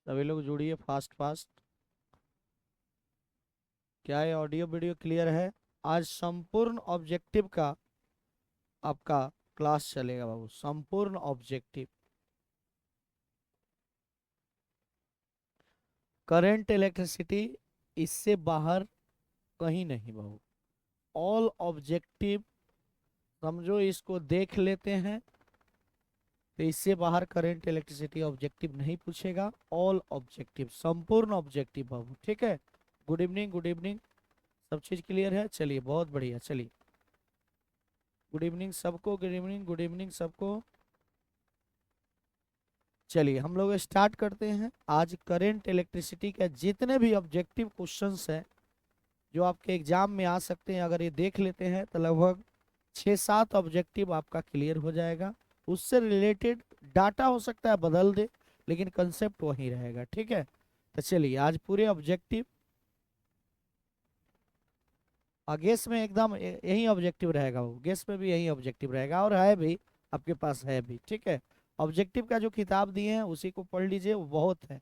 सभी लोग जुड़िए फास्ट फास्ट। क्या ये ऑडियो वीडियो क्लियर है? आज संपूर्ण ऑब्जेक्टिव का आपका क्लास चलेगा बाबू, संपूर्ण ऑब्जेक्टिव। करंट इलेक्ट्रिसिटी, इससे बाहर कहीं नहीं बाबू। ऑल ऑब्जेक्टिव, समझो इसको देख लेते हैं तो इससे बाहर करंट इलेक्ट्रिसिटी ऑब्जेक्टिव नहीं पूछेगा। ऑल ऑब्जेक्टिव, संपूर्ण ऑब्जेक्टिव बाबू, ठीक है। Good evening, good evening. सब चीज क्लियर है? चलिए बहुत बढ़िया। चलिए गुड इवनिंग सबको, गुड इवनिंग, गुड इवनिंग सबको। चलिए हम लोग स्टार्ट करते हैं। आज करंट इलेक्ट्रिसिटी के जितने भी ऑब्जेक्टिव क्वेश्चंस हैं जो आपके एग्जाम में आ सकते हैं, अगर ये देख लेते हैं तो लगभग 6-7 ऑब्जेक्टिव आपका क्लियर हो जाएगा। उससे रिलेटेड डाटा हो सकता है बदल दे, लेकिन कंसेप्ट वही रहेगा, ठीक है। तो चलिए आज पूरे ऑब्जेक्टिव गेस में एकदम यही ऑब्जेक्टिव रहेगा, वो गेस में भी यही ऑब्जेक्टिव रहेगा और है भी, आपके पास है भी, ठीक है। ऑब्जेक्टिव का जो किताब दिए हैं उसी को पढ़ लीजिए, वो बहुत है,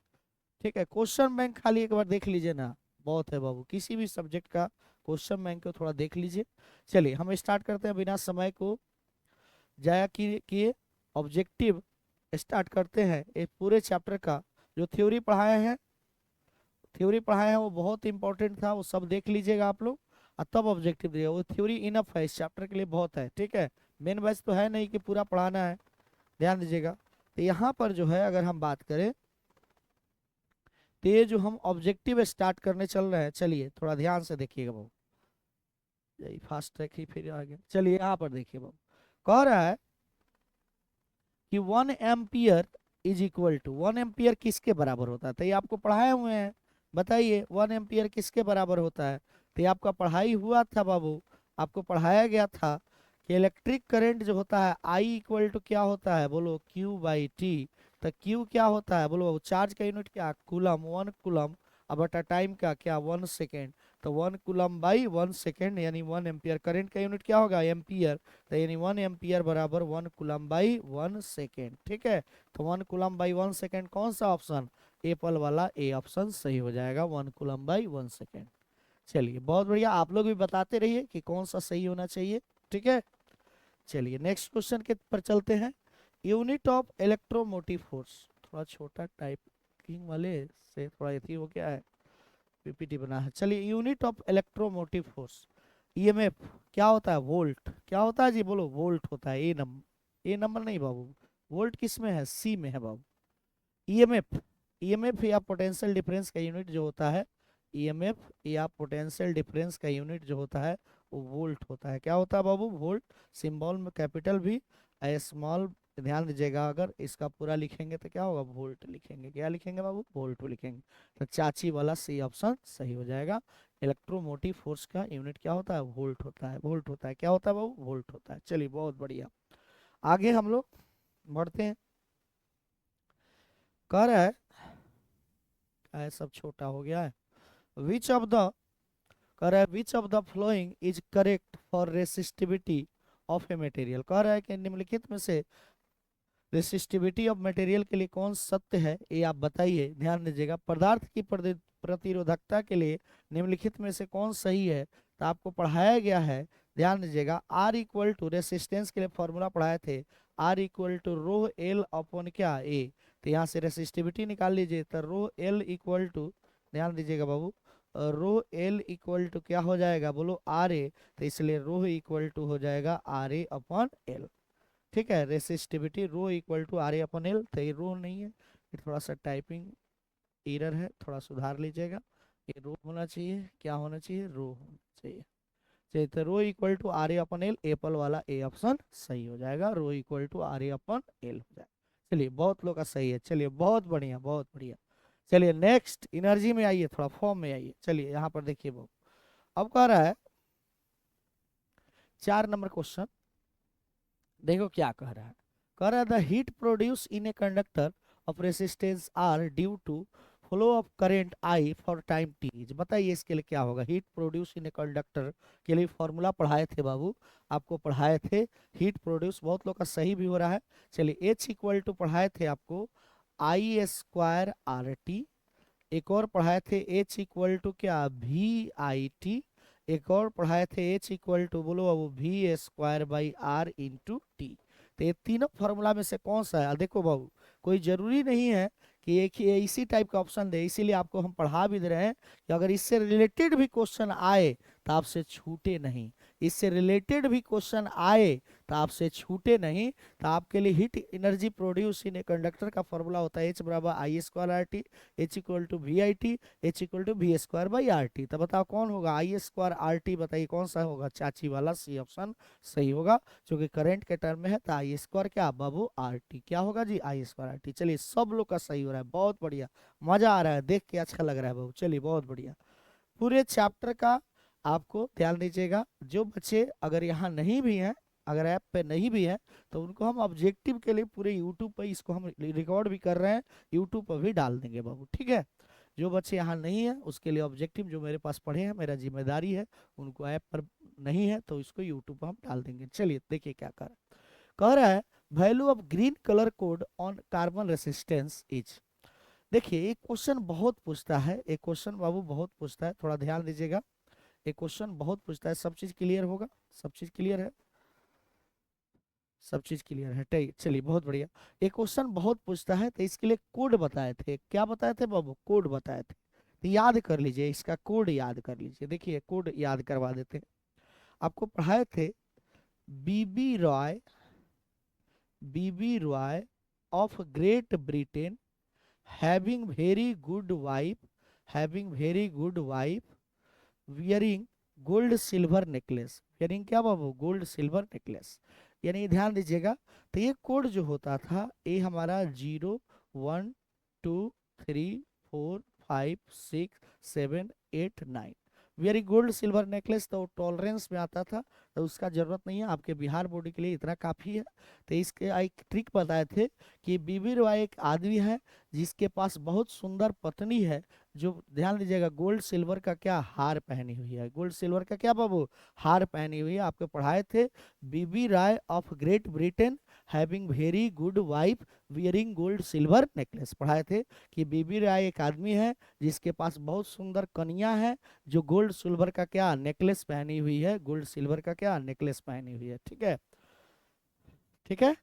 ठीक है। क्वेश्चन बैंक खाली एक बार देख लीजिए ना, बहुत है बाबू। किसी भी सब्जेक्ट का क्वेश्चन बैंक को थोड़ा देख लीजिए। चलिए हम स्टार्ट करते हैं बिना समय को जाया किए। ऑब्जेक्टिव स्टार्ट करते हैं एक पूरे चैप्टर का। जो थ्योरी पढ़ाए हैं, थ्योरी पढ़ाए हैं वो बहुत इंपॉर्टेंट था, वो सब देख लीजिएगा आप लोग और तब ऑब्जेक्टिव दिएगा। वो थ्योरी इनफ है, इस चैप्टर के लिए बहुत है, ठीक है। मेन बैच तो है नहीं कि पूरा पढ़ाना है, ध्यान दीजिएगा। तो यहाँ पर जो है अगर हम बात करें तो ये जो हम ऑब्जेक्टिव स्टार्ट करने चल रहे हैं, चलिए थोड़ा ध्यान से देखिएगा बाबू। यही फास्ट ट्रैक ही फिर आगे। चलिए यहाँ पर देखिए बाबू, कह रहा है कि 1 ampere is equal to, 1 ampere किसके बराबर होता है? तो ये आपको पढ़ाए हुए हैं, बताइए 1 एम्पियर किसके बराबर होता है? तो ये आपका पढ़ाई हुआ था बाबू, आपको पढ़ाया गया था कि इलेक्ट्रिक करंट जो होता है आई इक्वल टू क्या होता है, बोलो Q/T। तो Q क्या होता है बोलो? चार्ज का यूनिट क्या? Coulomb, 1 coulomb. अब बटा टाइम का क्या? 1 सेकेंड। तो 1 कूलम/1 सेकेंड यानी 1 एम्पियर। करंट का यूनिट क्या होगा? एम्पियर। तो यानी 1 एम्पियर बराबर 1 कूलम/1 सेकेंड, ठीक है। तो 1 कूलम/1 सेकेंड कौन सा ऑप्शन? एप्पल वाला ए ऑप्शन सही हो जाएगा, 1 कूलम/1 सेकेंड। चलिए बहुत बढ़िया, आप लोग भी बताते रहिए कि कौन सा सही होना चाहिए, ठीक है। चलिए नेक्स्ट क्वेश्चन के पर चलते हैं। यूनिट ऑफ इलेक्ट्रोमोटिव फोर्स, थोड़ा छोटा टाइपिंग वाले से थोड़ा ये हो गया है, पीपीटी बना है। चलिए unit of electromotive force, EMF क्या होता है? वोल्ट। क्या होता है जी? बोलो वोल्ट होता है। ए नंबर नहीं बाबू, वोल्ट किस में है? सी में है बाबू। ईएमएफ, ईएमएफ या पोटेंशियल डिफरेंस का यूनिट जो होता है, ईएमएफ या पोटेंशियल डिफरेंस का यूनिट जो होता है वो वोल्ट होता है। क्या होता है बाबू? वोल्ट। सिंबल में कैपिटल भी, स्मॉल। ध्यान दीजिएगा, अगर इसका पूरा लिखेंगे तो क्या होगा? वोल्ट लिखेंगे। क्या लिखेंगे बाबू? वोल्ट लिखेंगे। तो चाची वाला सी ऑप्शन सही हो जाएगा। इलेक्ट्रोमोटिव फोर्स का यूनिट क्या होता है? वोल्ट होता है, वोल्ट होता है। क्या होता है बाबू? वोल्ट होता है। चलिए बहुत बढ़िया, आगे हम लोग बढ़ते हैं। कह रहा है, सब छोटा हो गया है। विच ऑफ द, कह रहा है which of the following is correct for resistivity of a material. कह रहा है कि निम्नलिखित में से रेसिस्टिविटी ऑफ मटेरियल के लिए कौन सत्य है, ये आप बताइए। ध्यान दीजिएगा, पदार्थ की प्रतिरोधकता के लिए निम्नलिखित में से कौन सही है? तो आपको पढ़ाया गया है, ध्यान दीजिएगा। आर इक्वल टू, रेसिस्टेंस के लिए फॉर्मूला पढ़ाए थे, R equal to rho L upon क्या? ए। तो यहाँ से रेसिस्टिविटी निकाल लीजिए, तो रो एल इक्वल टू, ध्यान दीजिएगा बाबू, रो एल इक्वल टू क्या हो जाएगा बोलो? R A. तो इसलिए रो इक्वल टू हो जाएगा आर ए अपॉन एल, ठीक है। Resistivity rho equal to R A upon L. तो ये रो नहीं है, ये थोड़ा सा टाइपिंग एरर है, थोड़ा सुधार लीजिएगा। ये रो होना चाहिए, क्या होना चाहिए? रो होना चाहिए। चलिए तो rho equal to R A upon L, apple वाला ए ऑप्शन सही हो जाएगा। Rho equal to R A upon L हो जाएगा। चलिए बहुत लोग का सही है, चलिए बहुत बढ़िया, बहुत बढ़िया। चलिए नेक्स्ट, एनर्जी में आइए, थोड़ा फॉर्म में आइए। चलिए यहाँ पर देखिए वो अब कह रहा है 4 नंबर क्वेश्चन, देखो क्या कह रहा है। कह रहा है the heat produce in a conductor of resistance R due to flow of current I for time T. बताइए इसके लिए क्या होगा? Heat produce in a conductor के लिए फॉर्मूला पढ़ाए थे बाबू, आपको पढ़ाए थे। हीट प्रोड्यूस बहुत लोग का सही भी हो रहा है। चलिए एच इक्वल टू पढ़ाए थे आपको, आई स्क्वायर आर टी, एक और पढ़ाए थे H इक्वल टू क्या, वी आई टी, एक और पढ़ाए थे H इक्वल टू बोलो बाबू V square by R into T. तो ये तीनों फॉर्मूला में से कौन सा है, देखो बाबू कोई जरूरी नहीं है कि एक ही इसी टाइप का ऑप्शन दे, इसीलिए आपको हम पढ़ा भी दे रहे हैं कि अगर इससे रिलेटेड भी क्वेश्चन आए तो आपसे छूटे नहीं, इससे रिलेटेड भी क्वेश्चन आए तो आपसे छूटे नहीं। तो आपके लिए heat energy produce in a conductor का फॉर्मूला होता है H बराबर I square R T, H equal to V I T, H equal to V square by R T. तो बताओ कौन होगा, आई स्क्वायर आर टी, बताइए कौन सा होगा, चाची वाला सी ऑप्शन सही होगा, क्योंकि करंट के टर्म में है। तो आई स्क्वायर क्या बाबू आर टी, क्या होगा जी आई स्क्वायर आर टी। चलिए सब लोग का सही हो रहा है, बहुत बढ़िया, मजा आ रहा है, देख के अच्छा लग रहा है बाबू। चलिए बहुत बढ़िया, पूरे चैप्टर का आपको ध्यान दीजिएगा। जो बच्चे अगर यहाँ नहीं भी हैं, अगर ऐप पे नहीं भी है, तो उनको हम ऑब्जेक्टिव के लिए पूरे यूट्यूब पे इसको हम रिकॉर्ड भी कर रहे हैं, यूट्यूब पर भी डाल देंगे बाबू, ठीक है। जो बच्चे यहाँ नहीं है उसके लिए ऑब्जेक्टिव जो मेरे पास पढ़े हैं, मेरा जिम्मेदारी है, उनको ऐप पर नहीं है तो इसको यूट्यूब पर हम डाल देंगे। चलिए देखिए क्या कह रहा है, value of green colour code on carbon resistance is. देखिए एक क्वेश्चन बहुत पूछता है, एक क्वेश्चन बाबू बहुत पूछता है, थोड़ा ध्यान दीजिएगा। एक क्वेश्चन बहुत पूछता है, सब चीज क्लियर होगा, सब चीज क्लियर है, सब चीज क्लियर है, चलिए बहुत बढ़िया। एक क्वेश्चन बहुत पूछता है तो इसके लिए कोड बताए थे, क्या बताए थे बाबू, कोड बताए थे। तो याद कर लीजिए, इसका कोड याद कर लीजिए, देखिए कोड याद करवा देते हैं। आपको पढ़ाए थे B B Roy, B B Roy of Great Britain, having very good wife, having very good wife, wearing gold silver necklace, wearing क्या बाबू, गोल्ड सिल्वर नेकलेस। यानी ध्यान दीजिएगा, तो ये कोड जो होता था ये हमारा 0 1 2 3 4 5 6 7 8 9, वेरी गोल्ड सिल्वर नेकलेस तो टॉलरेंस में आता था, तो उसका जरूरत नहीं है, आपके बिहार बोर्ड के लिए इतना काफी है। तो इसके एक ट्रिक बताए थे कि बीबी रॉय एक आदमी है जिसके पास बहुत सुंदर पत्नी है, जो ध्यान दीजिएगा गोल्ड सिल्वर का क्या हार पहनी हुई है, गोल्ड सिल्वर का क्या बाबू हार पहनी हुई है। आपको पढ़ाए थे B B Rai of Great Britain having very good wife wearing gold silver necklace, पढ़ाए थे कि बीबी राय एक आदमी है जिसके पास बहुत सुंदर कन्या है जो गोल्ड सिल्वर का क्या नेकलेस पहनी हुई है, गोल्ड सिल्वर का क्या नेकलेस पहनी हुई है, ठीक है, ठीक है।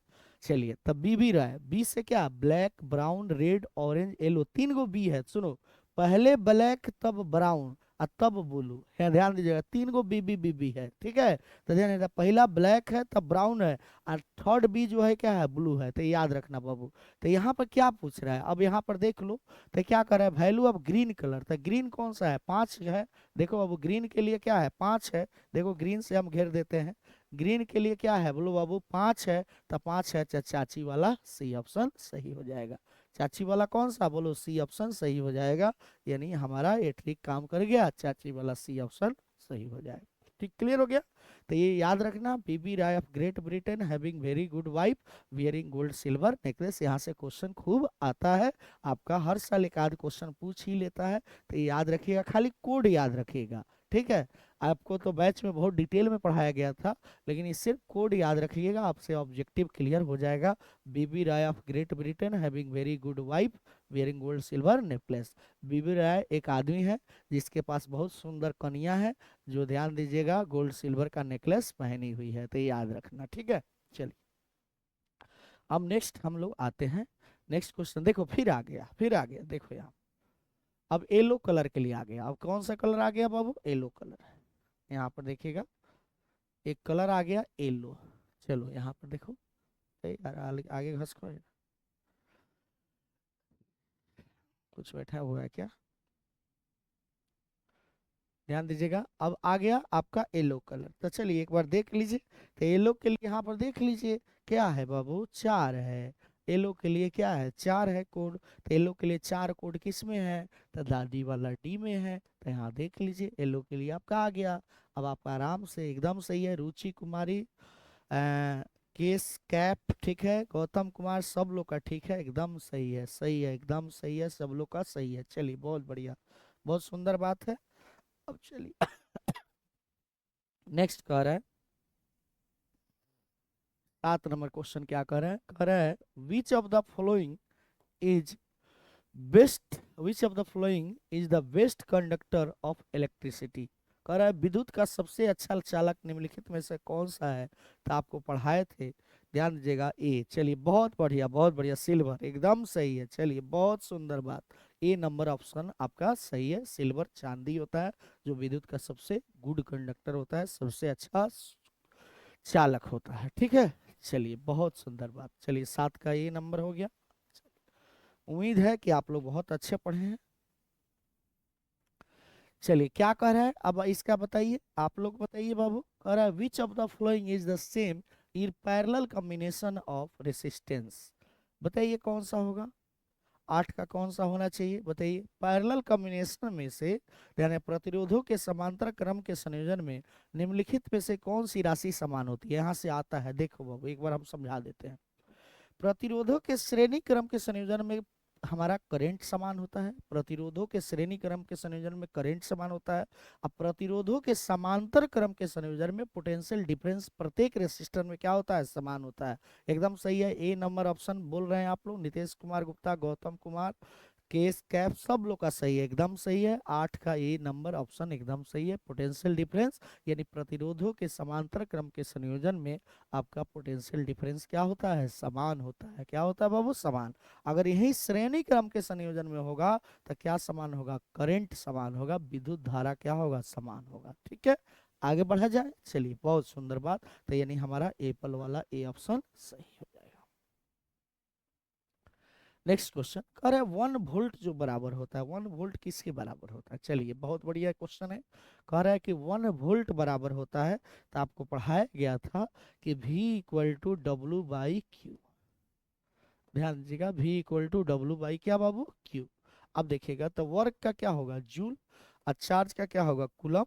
चलिए तब बीबी राय, बी से क्या black brown red orange yellow, तीन गो बी है, सुनो, पहले ब्लैक तब ब्राउन और तब ब्लू है, ध्यान दीजिएगा, तीन गो बीबी बीबी है, ठीक है। तो ध्यान दीजिएगा, पहला ब्लैक है तब ब्राउन है और थर्ड बी जो है क्या है ब्लू है, तो याद रखना बाबू। तो यहाँ पर क्या पूछ रहा है, अब यहाँ पर देख लो, तो क्या कर रहा है वैल्यू ऑफ ग्रीन कलर, तो ग्रीन कौन सा है, 5 है, देखो बाबू ग्रीन के लिए क्या है 5 है, देखो ग्रीन से हम घेर देते हैं, ग्रीन के लिए क्या है बोलो बाबू 5 है, तो 5 है, चाची वाला सी ऑप्शन सही हो जाएगा। चाची वाला कौन सा बोलो, सी ऑप्शन सही हो जाएगा, यानी हमारा ये ट्रिक काम कर गया, चाची वाला सी ऑप्शन सही हो जाएगा। ठीक, क्लियर हो गया। तो ये याद रखना, B B Rai of Great Britain having very good wife wearing gold silver necklace, यहाँ से क्वेश्चन खूब आता है आपका, हर साल एक आध क्वेश्चन पूछ ही लेता है, तो ये याद रखिएगा, खाली कोड याद रखिएगा, ठीक है। आपको तो बैच में बहुत डिटेल में पढ़ाया गया था, लेकिन इस सिर्फ कोड याद रखिएगा, आपसे ऑब्जेक्टिव क्लियर हो जाएगा। B B Rai of Great Britain having very good wife wearing gold silver necklace, B B Rai एक आदमी है जिसके पास बहुत सुंदर कन्या है जो ध्यान दीजिएगा गोल्ड सिल्वर का नेकलेस पहनी हुई है, तो याद रखना, ठीक है। चलिए अब नेक्स्ट हम लोग आते हैं, नेक्स्ट क्वेश्चन देखो, फिर आ गया देखो यहाँ, अब येलो कलर के लिए आ गया, अब कौन सा कलर आ गया बाबू, येलो कलर, यहाँ पर देखिएगा एक कलर आ गया येलो। चलो यहाँ पर देखो, यार आगे घसको है, कुछ बैठा हुआ है क्या, ध्यान दीजिएगा, अब आ गया आपका येलो कलर। तो चलिए एक बार देख लीजिए, तो येलो के लिए यहाँ पर देख लीजिए क्या है बाबू, 4 है, येलो के लिए क्या है 4 है कोड, तो येलो के लिए 4 कोड किस में है, तो दादी वाला डी में है, तो यहाँ देख लीजिए येलो के लिए आपका आ गया। अब आपका आराम से एकदम सही है, रुचि कुमारी, केस कैप ठीक है, गौतम कुमार, सब लोग का ठीक है, एकदम सही है, सही है, एकदम सही है, सब लोग का सही है। चलिए बहुत बढ़िया, बहुत सुंदर बात है। अब चलिए नेक्स्ट कह रहा है 7 नंबर क्वेश्चन, क्या कह रहा है, कह रहा है which of the following is best, which of the following is the best conductor of electricity. कह रहा है विद्युत का सबसे अच्छा चालक निम्नलिखित में से कौन सा है, तो आपको पढ़ाए थे, ध्यान दीजिएगा ए। चलिए बहुत बढ़िया, सिल्वर एकदम सही है। चलिए बहुत सुंदर बात, ए नंबर ऑप्शन आपका सही है। सिल्वर चांदी होता है जो विद्युत का सबसे गुड कंडक्टर होता है, सबसे अच्छा चालक होता है, ठीक है। चलिए बहुत सुंदर बात। चलिए 7 का ए नंबर हो गया। उम्मीद है कि आप लोग बहुत अच्छे पढ़े हैं। चलिए क्या कह रहा है अब इसका बताइए, आप लोग बताइए बाबू। कह रहा है which of the following is the same in parallel combination of resistance. बताइए कौन सा होगा, 8 का कौन सा होना चाहिए बताइए। पैरेलल कॉम्बिनेशन में से यानी प्रतिरोधों के समांतर क्रम के संयोजन में निम्नलिखित में से कौन सी राशि समान होती है। यहाँ से आता है, देखो बाबू एक बार हम समझा देते हैं। प्रतिरोधों के श्रेणी क्रम के संयोजन में हमारा करंट समान होता है। प्रतिरोधों के श्रेणी क्रम के संयोजन में करंट समान होता है। अब प्रतिरोधों के समांतर क्रम के संयोजन में पोटेंशियल डिफरेंस प्रत्येक रेसिस्टर में क्या होता है, समान होता है। एकदम सही है, ए नंबर ऑप्शन बोल रहे हैं आप लोग। नीतीश कुमार गुप्ता, गौतम कुमार, केस कैप सब लोग का सही है, एकदम सही है। 8 का ए नंबर ऑप्शन एकदम सही है। पोटेंशियल डिफरेंस यानी प्रतिरोधों के समांतर क्रम के संयोजन में आपका पोटेंशियल डिफरेंस क्या होता है, समान होता है। क्या होता है बाबू, समान। अगर यही श्रेणी क्रम के संयोजन में होगा तो क्या समान होगा, करंट समान होगा, विद्युत धारा क्या होगा, समान होगा। ठीक है, आगे बढ़ा जाए। चलिए बहुत सुंदर बात, तो यानी हमारा एप्पल वाला ए ऑप्शन सही हो जाएगा। नेक्स्ट क्वेश्चन कह रहे हैं 1 वोल्ट जो बराबर होता है, 1 वोल्ट किसके बराबर होता है। चलिए बहुत बढ़िया क्वेश्चन है। कह रहा है कि 1 वोल्ट बराबर होता है, तो आपको पढ़ाया गया था कि V equal to W by Q. ध्यान दीजिएगा, V equal to W by क्या बाबू, क्यू। अब देखिएगा तो वर्क का क्या होगा, जूल, और चार्ज का क्या होगा, कूलम,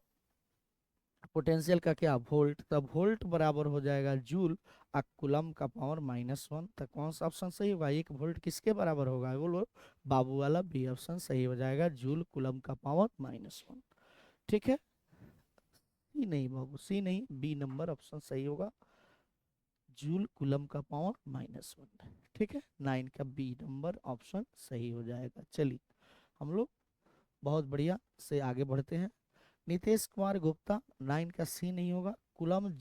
पोटेंशियल का क्या, वोल्ट। तब वोल्ट बराबर हो जाएगा जूल और कूलम का पावर -1। तो कौन सा ऑप्शन सही होगा, 1 वोल्ट किसके बराबर होगा, बोलो बाबू वाला बी ऑप्शन सही हो जाएगा, जूल कूलम का पावर -1। ठीक है, सी नहीं बाबू, सी नहीं, बी नंबर ऑप्शन सही होगा, जूल कूलम का पावर -1। ठीक है, 9 का बी नंबर ऑप्शन सही हो जाएगा। चलिए हम लोग बहुत बढ़िया से आगे बढ़ते हैं। नीतीश कुमार गुप्ता, 9 का सी नहीं होगा, कुलम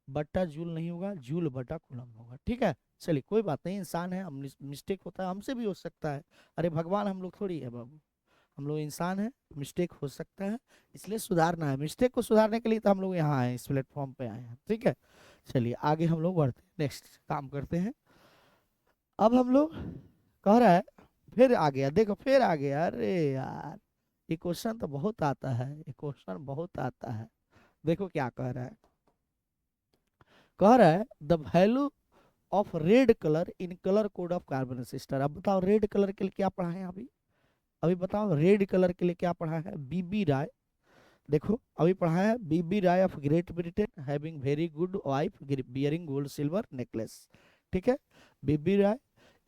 बट्टा जूल नहीं होगा, जूल बटा कुलम होगा। ठीक है, चलिए कोई बात नहीं, इंसान है, हम मिस्टेक होता है, हमसे भी हो सकता है। अरे भगवान हम लोग थोड़ी है बाबू, हम लोग इंसान है, मिस्टेक हो सकता है, इसलिए सुधारना है। मिस्टेक को सुधारने के लिए तो हम लोग यहाँ आए, इस प्लेटफॉर्म पे आए हैं। ठीक है, चलिए आगे हम लोग बढ़ते हैं, नेक्स्ट काम करते हैं। अब हम लोग कह रहा है, फिर आ गया, देखो फिर आ गया, अरे यार ये क्वेश्चन तो बहुत आता है, ये क्वेश्चन बहुत आता है। देखो क्या कह रहा है, कह रहा है the value of red colour in colour code of carbon sister. अब बताओ रेड कलर के लिए क्या पढ़ा है अभी, अभी बताओ रेड कलर के लिए क्या पढ़ा है, बीबी राय। देखो अभी पढ़ा है बीबी राय of Great Britain having very good wife bearing gold silver necklace. ठीक है, बीबी राय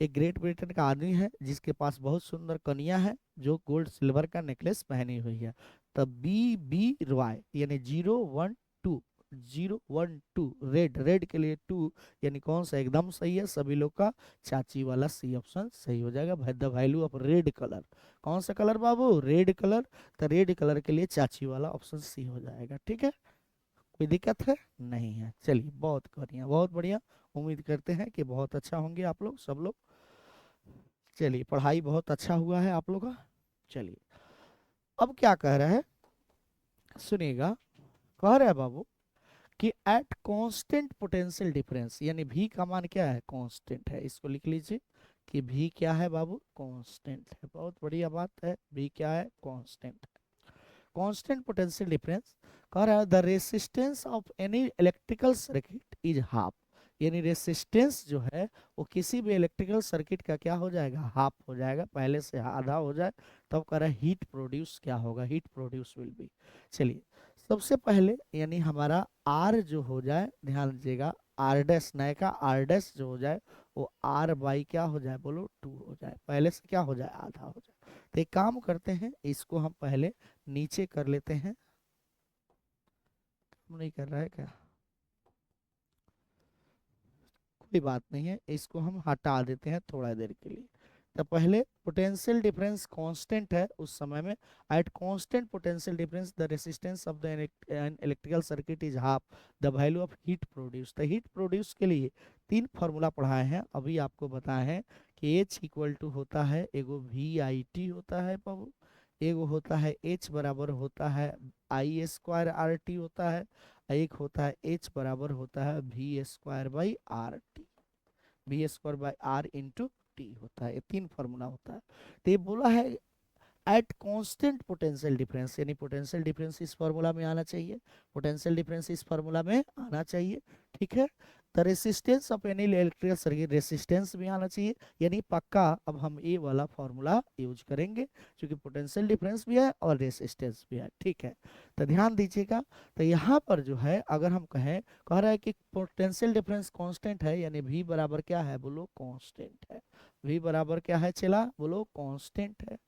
एक ग्रेट ब्रिटेन का आदमी है जिसके पास बहुत सुंदर कन्या है जो गोल्ड सिल्वर का नेकलेस पहनी हुई है। तब बी बी रॉय यानी 012, 012 रेड, रेड के लिए 2 यानी कौन सा एकदम सही है सभी लोग का, चाची वाला सी ऑप्शन सही हो जाएगा। The value of red colour, कौन सा कलर बाबू, रेड कलर, तो रेड कलर के लिए चाची वाला ऑप्शन सी हो जाएगा। ठीक है, कोई दिक्कत है नहीं है। चलिए बहुत बढ़िया, बहुत बढ़िया, उम्मीद करते हैं कि बहुत अच्छा होंगे आप लोग सब लोग। चलिए पढ़ाई बहुत अच्छा हुआ है आप लोग का। चलिए अब क्या कह रहा है, सुनिएगा। कह रहा है बाबू कि एट कांस्टेंट पोटेंशियल डिफरेंस, यानी भी का मान क्या है, कांस्टेंट है, इसको लिख लीजिए कि भी क्या है बाबू, कांस्टेंट है। बहुत बढ़िया बात है, भी क्या है, कांस्टेंट है। कांस्टेंट पोटेंशियल डिफरेंस कह रहा है the resistance of any electrical circuit is half, यानी रेसिस्टेंस जो है वो किसी भी इलेक्ट्रिकल सर्किट का क्या हो जाएगा, हाफ हो जाएगा, पहले से आधा हो जाए। तब कह रहा है हीट प्रोड्यूस क्या होगा, हीट प्रोड्यूस विल बी। चलिए सबसे पहले यानी हमारा आर जो हो जाए, ध्यान दीजिएगा, आर डैश नए का आर डैश जो हो जाए वो आर बाई क्या हो जाए, बोलो 2 हो जाए, पहले से क्या हो जाए, आधा हो जाए। तो एक काम करते हैं, इसको हम पहले नीचे कर लेते हैं, हम नहीं कर रहा है क्या, कोई बात नहीं है, इसको हम हटा देते हैं थोड़ा देर के लिए। तो पहले पोटेंशियल डिफरेंस कांस्टेंट है उस समय में, at constant potential difference the resistance of the electrical circuit is half the value of heat produce. तो हीट प्रोड्यूस के लिए तीन फार्मूला पढ़ाए हैं, अभी आपको बताए हैं कि H इक्वल टू होता है एगो VIT होता है बाबू, एगो होता है H बराबर होता है I² RT होता है, एक होता है H बराबर होता है V² RT, V²/R × होता है, ये तीन फार्मूला होता है। तो ये बोला है एट कांस्टेंट पोटेंशियल डिफरेंस, यानी पोटेंशियल डिफरेंस इस फार्मूला में आना चाहिए, पोटेंशियल डिफरेंस इस फार्मूला में आना चाहिए, ठीक है। The resistance of any electrical circuit, resistance भी आना चाहिए, यानी पक्का अब हम ये वाला फार्मूला यूज करेंगे क्योंकि पोटेंशियल डिफरेंस भी है और रेसिस्टेंस भी है, ठीक है। तो ध्यान दीजिएगा, तो यहाँ पर जो है अगर हम कहें, कह रहा है कि पोटेंशियल डिफरेंस कांस्टेंट है, यानी V बराबर क्या है, बोलो कांस्टेंट है। V बराबर क्या है चला, बोलो कांस्टेंट है।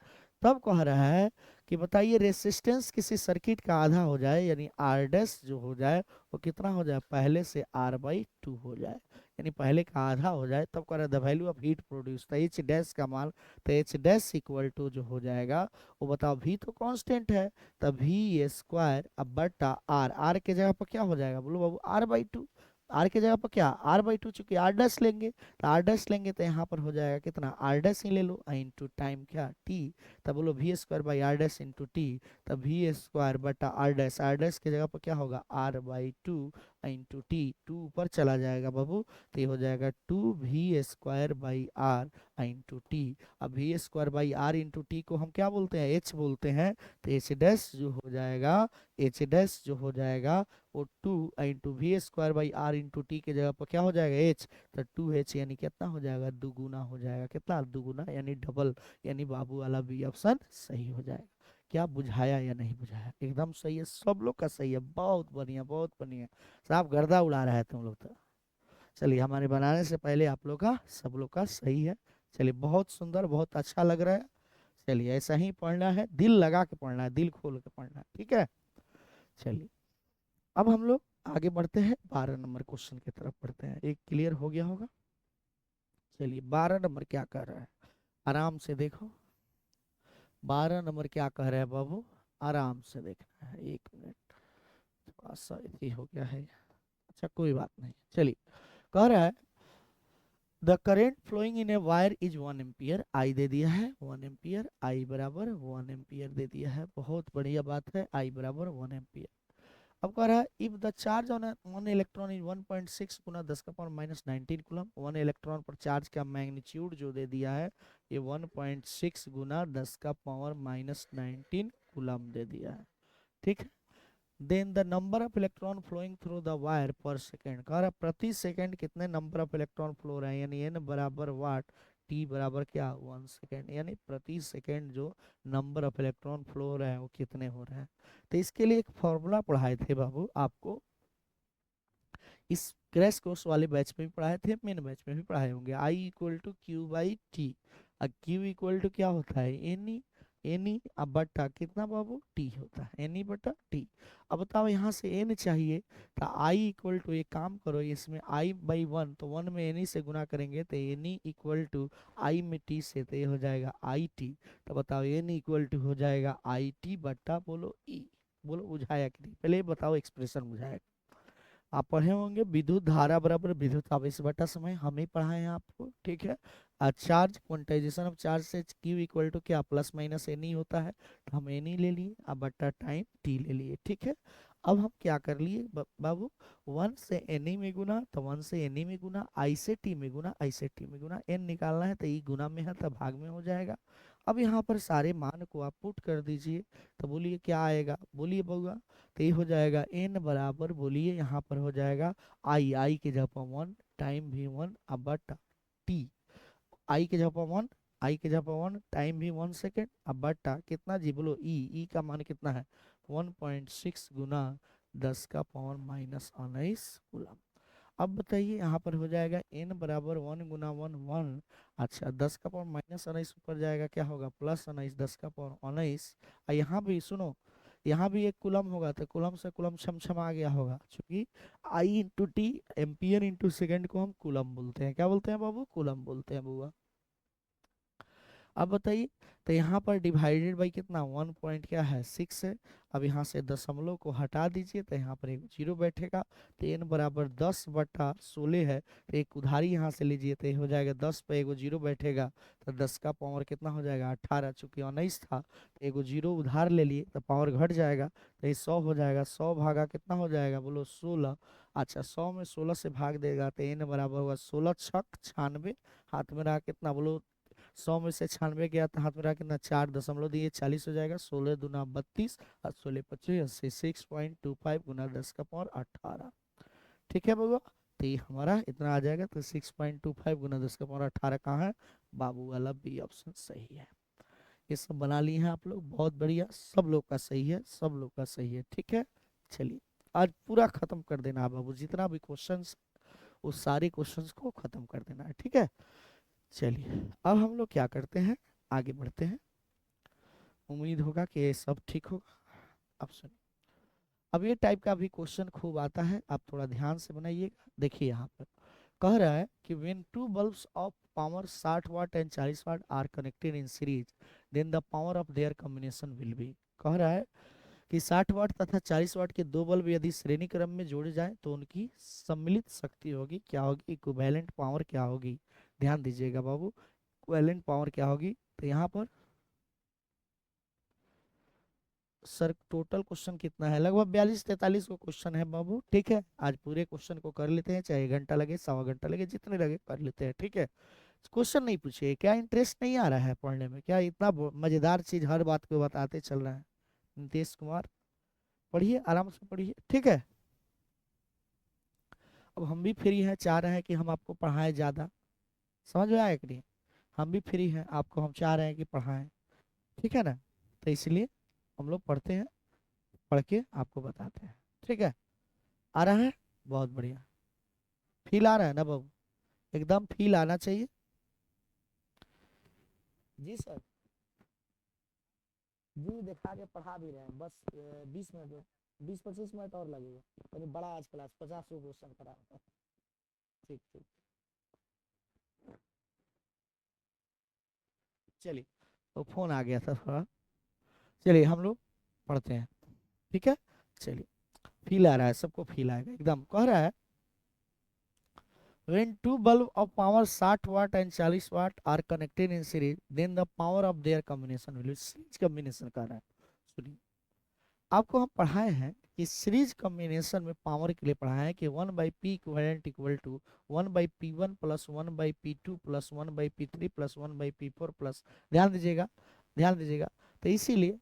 तब कह रहा है कि बताइए रेसिस्टेंस किसी सर्किट का आधा हो जाए, यानी R डैश जो हो जाए वो कितना हो जाए, पहले से R/2 हो जाए, यानी पहले का आधा हो जाए, तब कह रहा है the value of heat produce, तो H डैश का मान, तो H डैश इक्वल टू जो हो जाएगा वो बताओ, V तो कांस्टेंट है, तब V² अब बटा R के जगह पर क्या हो जाएगा, बोलो बाबू R/2, आर की जगह पर क्या R/2, चूंकि R डैश लेंगे तो R डैश लेंगे तो यहाँ पर हो जाएगा कितना, R डैश ही ले लो इंटू टाइम क्या T, तब बोलो V² R dash into T, तब V² बटा R डैश की जगह पर क्या होगा R/2 इंटू टी, टू ऊपर चला जाएगा बाबू, तो ये हो जाएगा 2V² R इंटू टी। अब V² इंटू टी को हम क्या बोलते हैं, H बोलते हैं, तो H डैश जो हो जाएगा, H डैश जो हो जाएगा वो 2 इंटू V² इंटू टी के जगह पर क्या हो जाएगा H, तो 2H यानी कितना हो जाएगा, दुगुना हो जाएगा, कितना दुगुना यानी डबल, यानी बाबू वाला बी ऑप्शन सही हो जाएगा। क्या बुझाया या नहीं बुझाया, एकदम सही है, सब लोग का सही है, बहुत बढ़िया बहुत बढ़िया, साफ गर्दा उड़ा रहा है तुम लोग तो। चलिए हमारे बनाने से पहले आप लोग का सब लोग का सही है, चलिए बहुत सुंदर बहुत अच्छा लग रहा है। चलिए ऐसा ही पढ़ना है, दिल लगा के पढ़ना है, दिल खोल के पढ़ना है, ठीक है। चलिए अब हम लोग आगे बढ़ते हैं, 12 नंबर क्वेश्चन की तरफ बढ़ते हैं, एक क्लियर हो गया होगा। चलिए 12 नंबर क्या कर रहा है, आराम से देखो, 12 नंबर क्या कह रहे हैं बाबू, आराम से देखना है, 1 मिनट, थोड़ा सा ये हो गया है, अच्छा कोई बात नहीं। चलिए कह रहा है the current flowing in a wire is 1 ampere, I दे दिया है 1 एम्पियर, आई बराबर 1 एम्पियर दे दिया है, बहुत बढ़िया बात है, आई बराबर 1 एम्पियर। अब कह रहा है if the charge on one electron is 1.6 Guna 10⁻⁻19 coulomb, one electron पर चार्ज का मैग्नीट्यूड जो दे दिया है ये 1.6 गुना 10⁻⁻19 कूलम दे दिया है, ठीक है। Then the number of electron flowing through the wire per second, कह रहा है प्रति सेकेंड कितने नंबर ऑफ इलेक्ट्रॉन फ्लो रहे हैं, यानी एन बराबर वाट, टी बराबर क्या 1 सेकेंड, यानी प्रति सेकेंड जो नंबर ऑफ इलेक्ट्रॉन फ्लो हो रहे हैं वो कितने हो रहे हैं। तो इसके लिए एक फॉर्मूला पढ़ाए थे बाबू आपको, इस क्रैश कोर्स वाले बैच में भी पढ़ाए थे, मेन बैच में भी पढ़ाए होंगे, I = Q/T, और Q इक्वल टू क्या होता है एनी अब बटा कितना बाबू टी होता है, एनी/टी। अब बताओ यहाँ से एन चाहिए, तो आई इक्वल टू, एक काम करो इसमें I/1, तो 1 में एनी से गुना करेंगे तो एनी इक्वल टू आई में टी से, तो ये हो जाएगा IT, तो बताओ एन इक्वल टू हो जाएगा IT बटा बोलो ई, बोलो बुझाया कि नहीं, पहले बताओ एक्सप्रेशन बुझाया। आप पढ़े होंगे विद्युत धारा बराबर विद्युत आवेश बटा समय, हम ही पढ़ाए हैं आपको, ठीक है। चार्ज क्वांटाइजेशन ऑफ चार्ज से Q इक्वल टू क्या प्लस माइनस एन ही होता है, तो हम एन ही ले लिए, अब बटा टाइम टी ले लिए, ठीक है। अब हम क्या कर लिए बाबू, 1 से एन में गुना, तो 1 से एन में गुना, आई से टी में गुना, आई से टी में गुना, एन निकालना है तो ई गुना में है तो भाग में हो जाएगा। अब यहाँ पर सारे मान को आप पुट कर दीजिए, तो बोलिए क्या आएगा, बोलिए बउआ, तो ये हो जाएगा एन बराबर, बोलिए यहाँ पर हो जाएगा आई के जगह पर 1, टाइम भी 1, अब बटा टी, आई के जगह पर 1, आई के जगह पर 1, टाइम भी 1 सेकेंड, अब बटा कितना जी, बोलो ई का मान कितना है 1.6 गुना 10⁻⁻19 कूलम। अब बताइए यहाँ पर हो जाएगा n बराबर 1 गुना 1 1, अच्छा 10⁻⁻19 ऊपर जाएगा क्या होगा प्लस 19, 10⁻19, और यहाँ भी सुनो, यहाँ भी एक कुलम होगा तो कुलम से कुलम छम आ गया होगा, क्योंकि I into T, ampere into second को हम कुलम बोलते हैं, क्या बोलते हैं बाबू, कुलम बोलते हैं बुआ। अब बताइए, तो यहाँ पर डिवाइडेड बाई कितना 1 पॉइंट क्या है 6 है। अब यहाँ से दशमलव को हटा दीजिए तो यहाँ पर एक जीरो बैठेगा। तो n बराबर 10/16 है, तो एक उधारी यहाँ से लीजिए तो ये हो जाएगा 10 पे एगो जीरो बैठेगा, तो 10 का पावर कितना हो जाएगा 18। चूंकि 19 था तो एगो जीरो उधार ले लिए तो पावर घट जाएगा, तो ये 100 हो जाएगा। 100 भागा कितना हो जाएगा बोलो 16। अच्छा 100 में 16 से भाग देगा तो n बराबर होगा 16 छक 96। हाथ में रहा कितना बोलो, 100 में से 96 गया तो हाथ में रहा कितना 4 दशमलव दिए 40 हो जाएगा। 16 दूना 32 और 16 25 80 6.25 गुना 10 का पावर 18। ठीक है बाबू, तो ये हमारा इतना आ जाएगा। तो 6.25 गुना 10 का पावर 18 कहाँ है बाबू, वाला बी ऑप्शन सही है। ये सब बना लिए हैं आप लोग, बहुत बढ़िया, सब लोग का सही है, सब लोग का सही है। ठीक है, चलिए आज पूरा खत्म कर देना है बाबू, जितना भी क्वेश्चंस उस सारे क्वेश्चंस को खत्म कर देना है। ठीक है, चलिए अब हम लोग क्या करते हैं, आगे बढ़ते हैं। उम्मीद होगा कि ये सब ठीक होगा। अब सुनिए, अब ये टाइप का भी क्वेश्चन खूब आता है, आप थोड़ा ध्यान से बनाइएगा। देखिए यहाँ पर कह रहा है कि when two bulbs of power 60 watt and 40 watt are connected in series then the power of their combination will be. कह रहा है कि 60 वाट तथा 40 वाट के दो बल्ब यदि श्रेणी क्रम में जोड़े जाएं तो उनकी सम्मिलित शक्ति होगी क्या होगी, इक्विवेलेंट पावर क्या होगी। ध्यान दीजिएगा बाबू, इक्विवेलेंट पावर क्या होगी। तो यहाँ पर सर टोटल क्वेश्चन कितना है, लगभग 42-43 को क्वेश्चन है बाबू। ठीक है, आज पूरे क्वेश्चन को कर लेते हैं, चाहे घंटा लगे सवा घंटा लगे जितने लगे कर लेते हैं। ठीक है, क्वेश्चन नहीं पूछिए, क्या इंटरेस्ट नहीं आ रहा है पढ़ने में, क्या इतना मजेदार चीज हर बात को बताते चल रहा है। नीतीश कुमार पढ़िए, आराम से पढ़िए। ठीक है, अब हम भी फ्री हैं, चाह रहे हैं कि हम आपको पढ़ाएं ज़्यादा, समझ में आया कि नहीं। हम भी फ्री हैं, आपको हम चाह रहे हैं कि पढ़ाएं। ठीक है ना, तो इसलिए हम लोग पढ़ते हैं, पढ़ के आपको बताते हैं। ठीक है, आ रहा है, बहुत बढ़िया, फील आ रहा है ना बाबू, एकदम फील आना चाहिए। जी सर, जी दिखा के पढ़ा भी रहे हैं, बस 20 मिनट 20-25 मिनट और लगेगा, यानी बड़ा आज क्लास 50 को क्वेश्चन करा होता है। ठीक ठीक, चलिए, तो फोन आ गया था थोड़ा, चलिए हम लोग पढ़ते हैं। ठीक है, चलिए, फील आ रहा है, सबको फील आएगा एकदम। कह रहा है when two bulb of power 60 watt and 40 watt are connected in series then the power of their combination will be series combination कर रहा है। सुनिए, आपको हम पढ़ाए हैं कि सीरीज कॉम्बिनेशन में पावर के लिए पढ़ाए हैं कि 1/p equivalent equal to 1/p1 plus 1/p2 plus 1/p3 plus 1/p4 plus, ध्यान दीजिएगा, ध्यान दीजिएगा। तो इसीलिए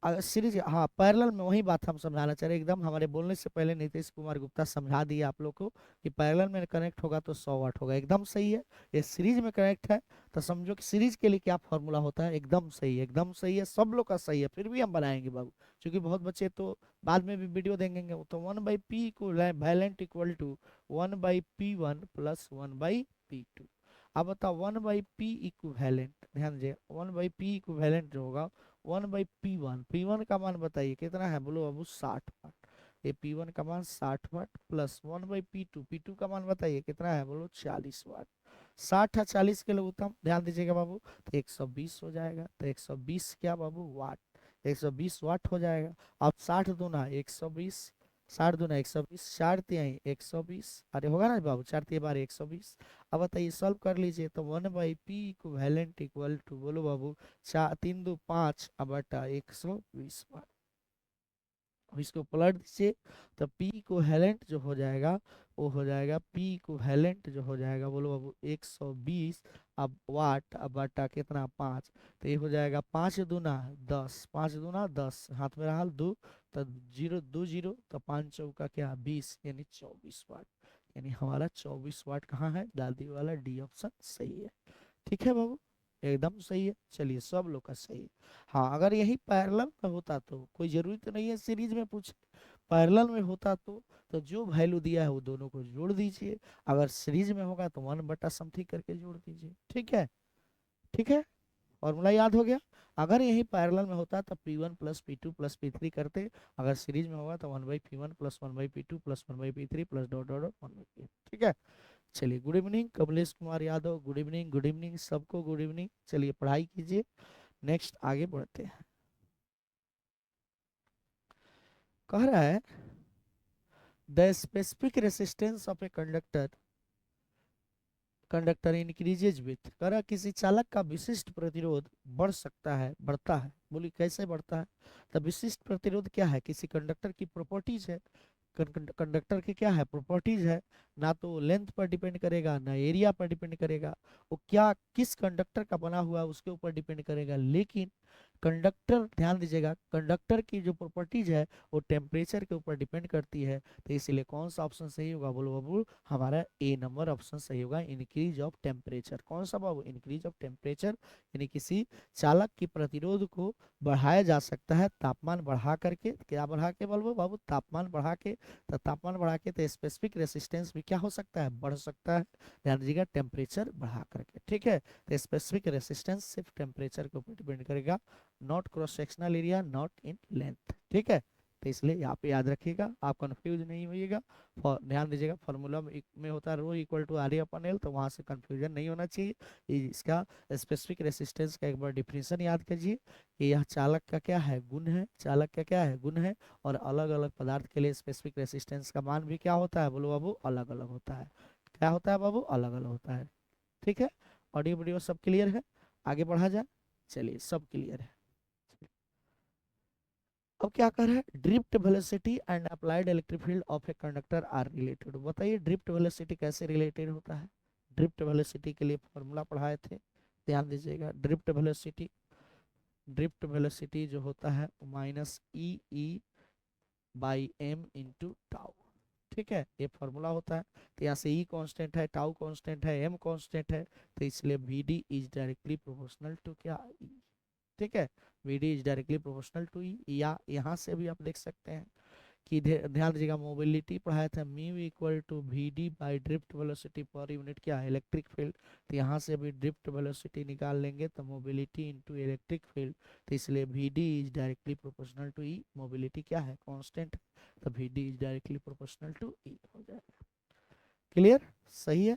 सीरीज, हाँ पैरेलल में वही बात हम समझाना चाह रहे हैं, एकदम हमारे बोलने से पहले नीतीश कुमार गुप्ता समझा दिए आप लोग को कि पैरेलल में कनेक्ट होगा तो 100 वाट होगा, एकदम सही है। ये सीरीज में कनेक्ट है तो समझो कि सीरीज के लिए क्या फॉर्मूला होता है, एकदम सही है, एकदम सही है, सब लोग का सही है। फिर भी हम बनाएंगे बाबू, क्योंकि बहुत बच्चे तो बाद में भी वीडियो देंगे, तो 1/p valent equal to 1/p1 plus 1/p2। अब बताओ 1/p इक्विवेलेंट, ध्यान दीजिए 1/p इक्विवेलेंट जो होगा 1/p1, p1 का मान बताइए कितना है बोलो बाबू 60 वाट, ये p1 का मान 60 वाट प्लस 1/p2, p2 का मान बताइए कितना है बोलो 40 वाट। 60 है 40 के लोग उत्तम, ध्यान दीजिएगा बाबू, तो 120 हो जाएगा। तो 120 क्या बाबू वाट, 120 वाट हो जाएगा। अब 60 दूना 120, 60 दूना 120, 4 तिहाई 120, अरे होगा ना बाबू, 4 तिहाई 12 120। अब बताइए सॉल्व कर लीजिए, तो 1/p इक्विवेलेंट इक्वल टू बोलो बाबू 4 3 2 5 अब बटा 120 वाट। अब इसको पलट दीजिए, तो p इक्विवेलेंट जो हो जाएगा वो हो जाएगा p इक्विवेलेंट जो हो जाएगा बोलो बाबू 120 अब वाट अब बटा कितना 5, तो ये हो जाएगा 5 दूना 10, 5 दूना 10, हाथ में रहा 2, तो 0 2 0, तो 5 चौका क्या 20, यानी 24 वाट। यानी हमारा 24 वाट कहाँ है, दादी वाला डी ऑप्शन सही है। ठीक है बाबू, एकदम सही है। चलिए सब लोग का सही है। हाँ अगर यही पैरेलल में होता तो कोई जरूरी तो नहीं है सीरीज में पूछे, पैरेलल में होता तो जो वैल्यू दिया है वो दोनों को जोड़ दीजिए, अगर सीरीज में होगा तो 1/समथिंग करके जोड़ दीजिए। ठीक है, ठीक है, फॉर्मूला याद हो गया। अगर यही पैरेलल में होता तो p1 plus p2 plus p3 करते, अगर सीरीज में होगा तो 1/p1 plus 1/p2 plus 1/p3 plus dot dot dot 1/p। ठीक है, चलिए, good evening Kamlesh Kumar Yadav, good evening सबको, गुड इवनिंग। चलिए पढ़ाई कीजिए, नेक्स्ट आगे बढ़ते हैं। कह रहा है the specific resistance of a conductor conductor increases with, कह रहा किसी चालक का विशिष्ट प्रतिरोध बढ़ सकता है, बढ़ता है। बोली कैसे बढ़ता है? तो विशिष्ट प्रतिरोध क्या है? किसी कंडक्टर की प्रॉपर्टीज है। कंडक्टर की क्या है? प्रॉपर्टीज है। ना तो लेंथ पर डिपेंड करेगा, ना एरिया पर डिपेंड करेगा, वो क्या किस कंडक्टर का बना हुआ है उसके ऊपर डिपेंड करेगा। लेकिन कंडक्टर, ध्यान दीजिएगा, कंडक्टर की जो प्रॉपर्टीज है वो टेम्परेचर के ऊपर डिपेंड करती है। तो इसलिए कौन सा ऑप्शन सही होगा? बोलो बाबू, हमारा ए नंबर ऑप्शन सही होगा, इंक्रीज ऑफ टेम्परेचर। कौन सा बाबू? इंक्रीज ऑफ टेम्परेचर, यानी किसी चालक की प्रतिरोध को बढ़ाया जा सकता है तापमान बढ़ा करके। क्या बढ़ा के बोलो बाबू? तापमान बढ़ा के। तो तापमान बढ़ा के तो स्पेसिफिक रेसिस्टेंस भी क्या हो सकता है? बढ़ सकता है। ध्यान दीजिएगा, टेम्परेचर बढ़ा करके, ठीक है। तो स्पेसिफिक रेसिस्टेंस सिर्फ टेम्परेचर के ऊपर डिपेंड करेगा, not cross sectional area, not in length, ठीक है। तो इसलिए यहाँ पे याद रखिएगा, आप कंफ्यूज नहीं होइएगा। ध्यान दीजिएगा, फार्मूला में होता है rho equal to R upon L, तो वहाँ से कंफ्यूजन नहीं होना चाहिए। इसका स्पेसिफिक रेसिस्टेंस का एक बार डिफिनेशन याद कीजिए कि यह चालक का क्या है? गुण है। चालक का क्या है? गुण है। और अलग अलग पदार्थ के लिए स्पेसिफिक रेसिस्टेंस का मान भी क्या होता है? बोलो बाबू, अलग अलग होता है। क्या होता है बाबू? अलग अलग होता है, ठीक है। ऑडियो वीडियो सब क्लियर है? आगे बढ़ा जाए, चलिए सब क्लियर है। अब क्या कर रहा है? Drift velocity and applied electric field of a conductor are related. बताइए ड्रिफ्ट वेलोसिटी कैसे रिलेटेड होता है? ड्रिफ्ट वेलोसिटी के लिए फॉर्मूला पढ़ाए थे, ध्यान दीजिएगा। ड्रिफ्ट वेलोसिटी जो होता है minus E by M into tau, ठीक है। ये फॉर्मूला होता है। तो यहाँ से ई कांस्टेंट है, टाउ कांस्टेंट है, एम कांस्टेंट है, तो इसलिए V D is directly proportional to क्या? ई, ठीक है। V D is directly proportional to E. या यहाँ से भी आप देख सकते हैं कि ध्यान दीजिएगा, मोबिलिटी पढ़ाया था, mu equal to V D by drift velocity per unit क्या है? Electric field. तो यहाँ से भी ड्रिफ्ट वेलोसिटी निकाल लेंगे तो मोबिलिटी इंटू इलेक्ट्रिक फील्ड, तो इसलिए V D is directly proportional to E. Mobility क्या है? कांस्टेंट, तो V D is directly proportional to E हो जाएगा। क्लियर? सही है,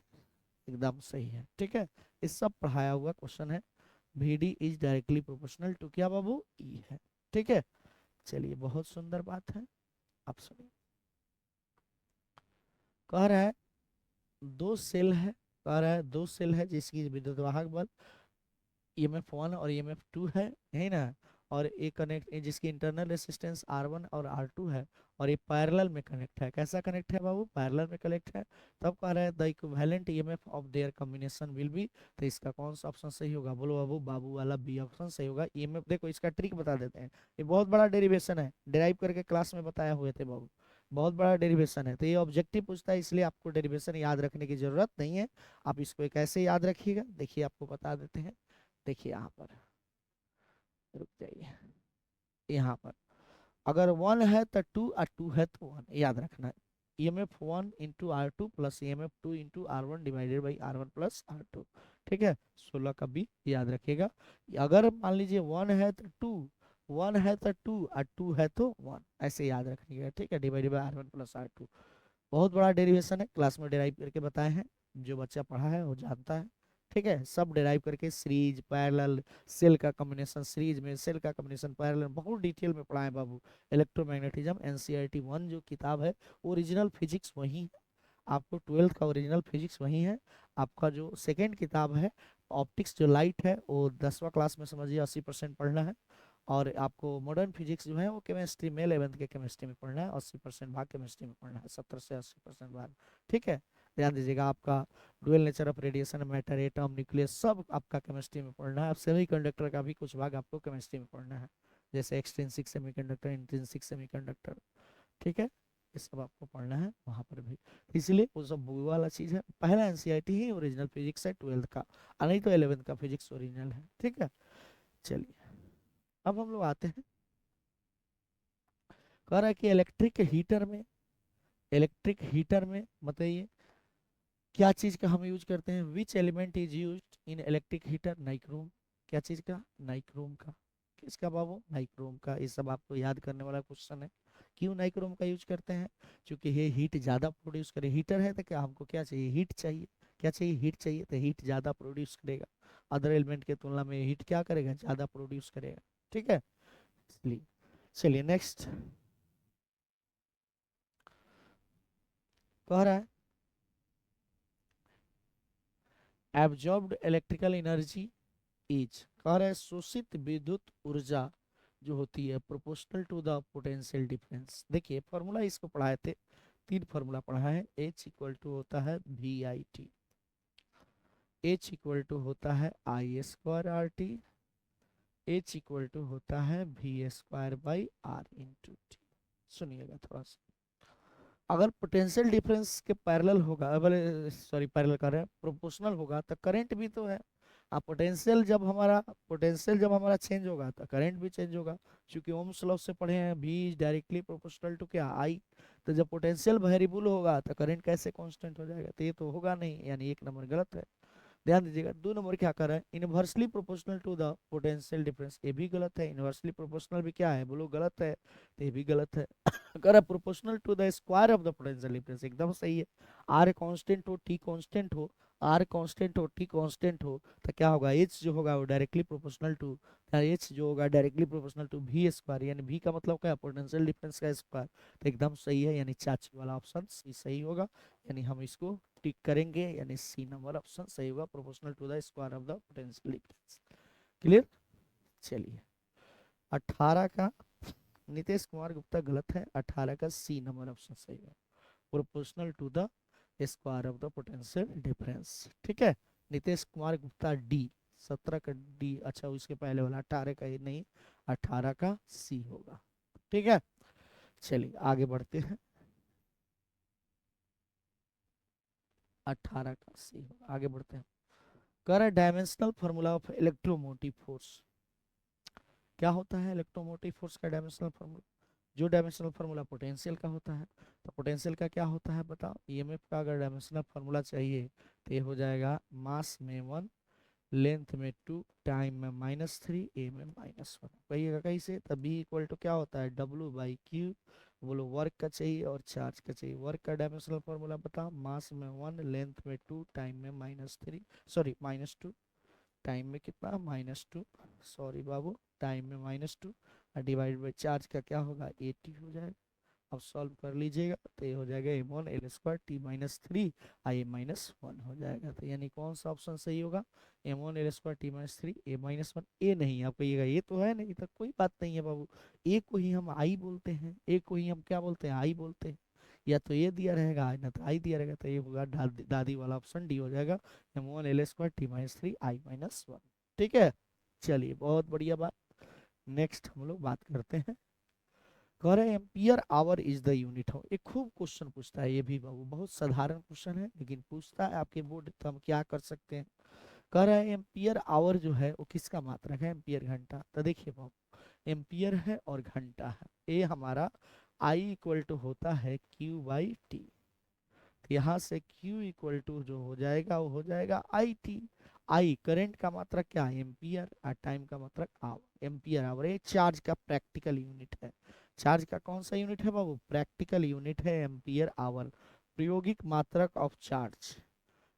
एकदम सही है, ठीक है। इस सब पढ़ाया हुआ क्वेश्चन है। V D is directly proportional to क्या बाबू? ई है, ठीक है। चलिए, बहुत सुंदर बात है। आप सुनिए, कह रहा है दो सेल है। कह रहा है दो सेल है जिसकी विद्युत वाहक बल ईएमएफ 1 और ईएमएफ 2 है ना। और एक कनेक्ट जिसकी इंटरनल रेसिस्टेंस R1 और R2 है, और ये पैरेलल में कनेक्ट है। कैसा कनेक्ट है बाबू? पैरेलल में कनेक्ट है। तब कह रहा है the equivalent EMF of their combination will B, तो इसका कौन सा ऑप्शन सही होगा? बोलो बाबू, बाबू वाला बी ऑप्शन सही होगा। ईएमएफ देखो, इसका ट्रिक बता देते हैं, ये बहुत बड़ा डेरिवेशन है, डेराइव करके क्लास में बताया हुए थे बाबू। बहुत बड़ा डेरिवेशन है, तो ये ऑब्जेक्टिव पूछता है, इसलिए आपको डेरिवेशन याद रखने की जरूरत नहीं है। आप इसको एक ऐसे याद रखिएगा। देखिए आपको बता देते हैं, देखिए यहाँ पर, रुक जाइए, यहाँ पर अगर 1 है तो 2 और 2 है तो 1, याद रखना। EMF 1 into R2 plus EMF 2 into R1 divided by R1 plus R2, ठीक है। 16 का भी याद रखिएगा। अगर मान लीजिए 1 है तो 2, 1 है तो 2 और 2 है तो 1, ऐसे याद रखिएगा, ठीक है। Divided by R1 plus R2। बहुत बड़ा डेरिवेशन है, क्लास में डेराइव करके बताए हैं, जो बच्चा पढ़ा है वो जानता है, ठीक है। सब डेराइव करके सीरीज, पैरेलल, सेल का कॉम्बिनेशन सीरीज में, सेल का कॉम्बिनेशन पैरेलल, बहुत डिटेल में पढ़ाए बाबू। इलेक्ट्रोमैग्नेटिज्म एनसीईआरटी 1 जो किताब है, ओरिजिनल फिजिक्स वही है। आपको 12th का ओरिजिनल फिजिक्स वही है। आपका जो सेकेंड किताब है ऑप्टिक्स जो लाइट है, वो 10वां क्लास में समझिए 80% पढ़ना है। और आपको मॉडर्न फिजिक्स जो है वो केमिस्ट्री में 11th के केमिस्ट्री में पढ़ना है, 80% भाग केमिस्ट्री में पढ़ना है, 70 से 80% भाग, ठीक है। ध्यान दीजिएगा, आपका dual nature of radiation, matter, atom, nucleus, सब आपका केमिस्ट्री में पढ़ना है। सेमी कंडक्टर का भी कुछ भाग आपको केमिस्ट्री में पढ़ना है, जैसे एक्सट्रिंसिक सेमीकंडक्टर, इंट्रिंसिक सेमीकंडक्टर, ठीक है। ये सब आपको पढ़ना है वहाँ पर भी, इसलिए वो सब वो वाला चीज़ है। पहला एनसीईआरटी ही ओरिजिनल फिजिक्स है 12th का, और नहीं तो 11th का फिजिक्स ओरिजिनल है, ठीक है। चलिए, अब हम लोग आते हैं, कह रहा है कि इलेक्ट्रिक हीटर में बताइए क्या चीज का हम यूज करते हैं? Which element is used in electric heater? Nichrome. क्या चीज का? नाइक्रोम का। किसका बाबू? नाइक्रोम का। ये सब आपको याद करने वाला क्वेश्चन है, क्यों नाइक्रोम का यूज करते हैं? क्योंकि ये हीट ज़्यादा प्रोड्यूस करे। हीटर है तो क्या हमको क्या चाहिए? हीट चाहिए। क्या चाहिए? हीट चाहिए, तो हीट ज़्यादा प्रोड्यूस करेगा। अदर एलिमेंट के तुलना में हीट क्या करेगा? ज़्यादा प्रोड्यूस करेगा। ठीक है, इसलिए चलिए नेक्स्ट कह रहा है एब्जॉर्ब्ड इलेक्ट्रिकल एनर्जी इज, कह रहा है शोषित विद्युत ऊर्जा जो होती है proportional to the potential difference. देखिए फॉर्मूला इसको पढ़ाए थे, तीन फॉर्मूला पढ़ा है। एच इक्वल टू होता है V I T, H equal to होता है I square R T, H equal to होता है V square by R into T. सुनिएगा थोड़ा सा, अगर पोटेंशियल डिफरेंस के पैरेलल होगा, बोले सॉरी पैरेलल कर रहे हैं, प्रोपोर्शनल होगा तो करंट भी तो है। अब पोटेंशियल जब हमारा चेंज होगा तो करंट भी चेंज होगा। क्योंकि ओम्स लॉ से पढ़े हैं भी इज डायरेक्टली प्रोपोर्शनल टू क्या? आई। तो जब पोटेंशियल वेरिएबल होगा तो करंट कैसे कांस्टेंट हो जाएगा? तो ये तो होगा नहीं, यानी एक नंबर गलत है। ध्यान दीजिएगा, 2 नंबर क्या कर रहा है? Inversely proportional to the potential difference, ये भी गलत है। इनवर्सली प्रोपोर्शनल भी क्या है? बोलो गलत है, तो ये भी गलत है। अगर proportional to the square of the potential difference, एकदम सही है। आर कांस्टेंट हो, टी कांस्टेंट हो, आर कांस्टेंट हो, टी कांस्टेंट हो, तो क्या होगा? एच जो होगा वो डायरेक्टली प्रोपोर्शनल टू, एच जो होगा directly proportional to V square, यानी वी का मतलब क्या है? पोटेंशियल डिफरेंस का स्क्वायर। तो एकदम सही है, यानी चाची वाला ऑप्शन सी सही होगा। यानी हम इसको टिक करेंगे, यानी सी नंबर ऑप्शन सही होगा, proportional to the square of the potential difference. Clear? चलिए 18 का नीतीश कुमार गुप्ता गलत है, 18 का सी नंबर ऑप्शन सही है, proportional to the square of the potential difference. ठीक है, नीतीश कुमार गुप्ता डी, 17 का डी। अच्छा उसके पहले वाला 18 का ये नहीं, 18 का सी होगा। ठीक है, चलिए आगे बढ़ते हैं। 18 का सी होगा, आगे बढ़ते हैं। कह रहा है dimensional formula of electromotive force. क्या होता है इलेक्ट्रोमोटिव फोर्स का डायमेंशनल फॉर्मूला? जो डायमेंशनल फार्मूला पोटेंशियल का होता है, तो पोटेंशियल का क्या होता है बताओ? ईएमएफ का अगर डायमेंशनल फार्मूला चाहिए तो ये हो जाएगा मास में 1, लेंथ में 2, टाइम में -3, ए में -1। कहिएगा कैसे? तब बी इक्वल टू क्या होता है? W/Q। बोलो वर्क का चाहिए और चार्ज का चाहिए। वर्क का डायमेंशनल फार्मूला बताओ? मास में 1, लेंथ में 2, टाइम में -3, सॉरी -2, टाइम में कितना? -2, सॉरी बाबू, टाइम में -2, और डिवाइड बाई चार्ज का क्या होगा? 80 हो जाएगा। अब सॉल्व कर लीजिएगा तो ये हो जाएगा m1 l square t -3 i -1 हो जाएगा। तो यानी कौन सा ऑप्शन सही होगा? m1 l square t -3 a -1। ए नहीं, आप कहिएगा ये तो है नहीं, तो कोई बात नहीं है बाबू। ए को ही हम आई बोलते हैं, ए को ही हम क्या बोलते हैं? आई बोलते हैं। या तो ये दिया रहेगा ना तो आई दिया रहेगा, तो ये होगा दादी वाला ऑप्शन डी हो जाएगा, m1 l square t -3 i -1। ठीक है, चलिए बहुत बढ़िया बात। नेक्स्ट हम लोग बात करते हैं। कह रहे हैं ampere hour is the unit हो। एक खूब क्वेश्चन पूछता है ये भी बाबू, बहुत साधारण क्वेश्चन है लेकिन पूछता है आपके बोर्ड, तो हम क्या कर सकते हैं। कह रहा है एम्पियर आवर जो है वो किसका मात्रक है? एम्पियर घंटा। तो देखिए बाबू, एम्पियर है और घंटा है, ये हमारा आई इक्वल टू होता है Q/T। यहाँ से Q इक्वल टू जो हो जाएगा वो हो जाएगा IT। आई करंट का मात्रक क्या है? एम्पियर, और टाइम का मात्रक आवर। एम्पियर आवर ये चार्ज का प्रैक्टिकल यूनिट है। चार्ज का कौन सा यूनिट है बाबू? प्रैक्टिकल यूनिट है एम्पियर आवर, प्रायोगिक मात्रक ऑफ चार्ज।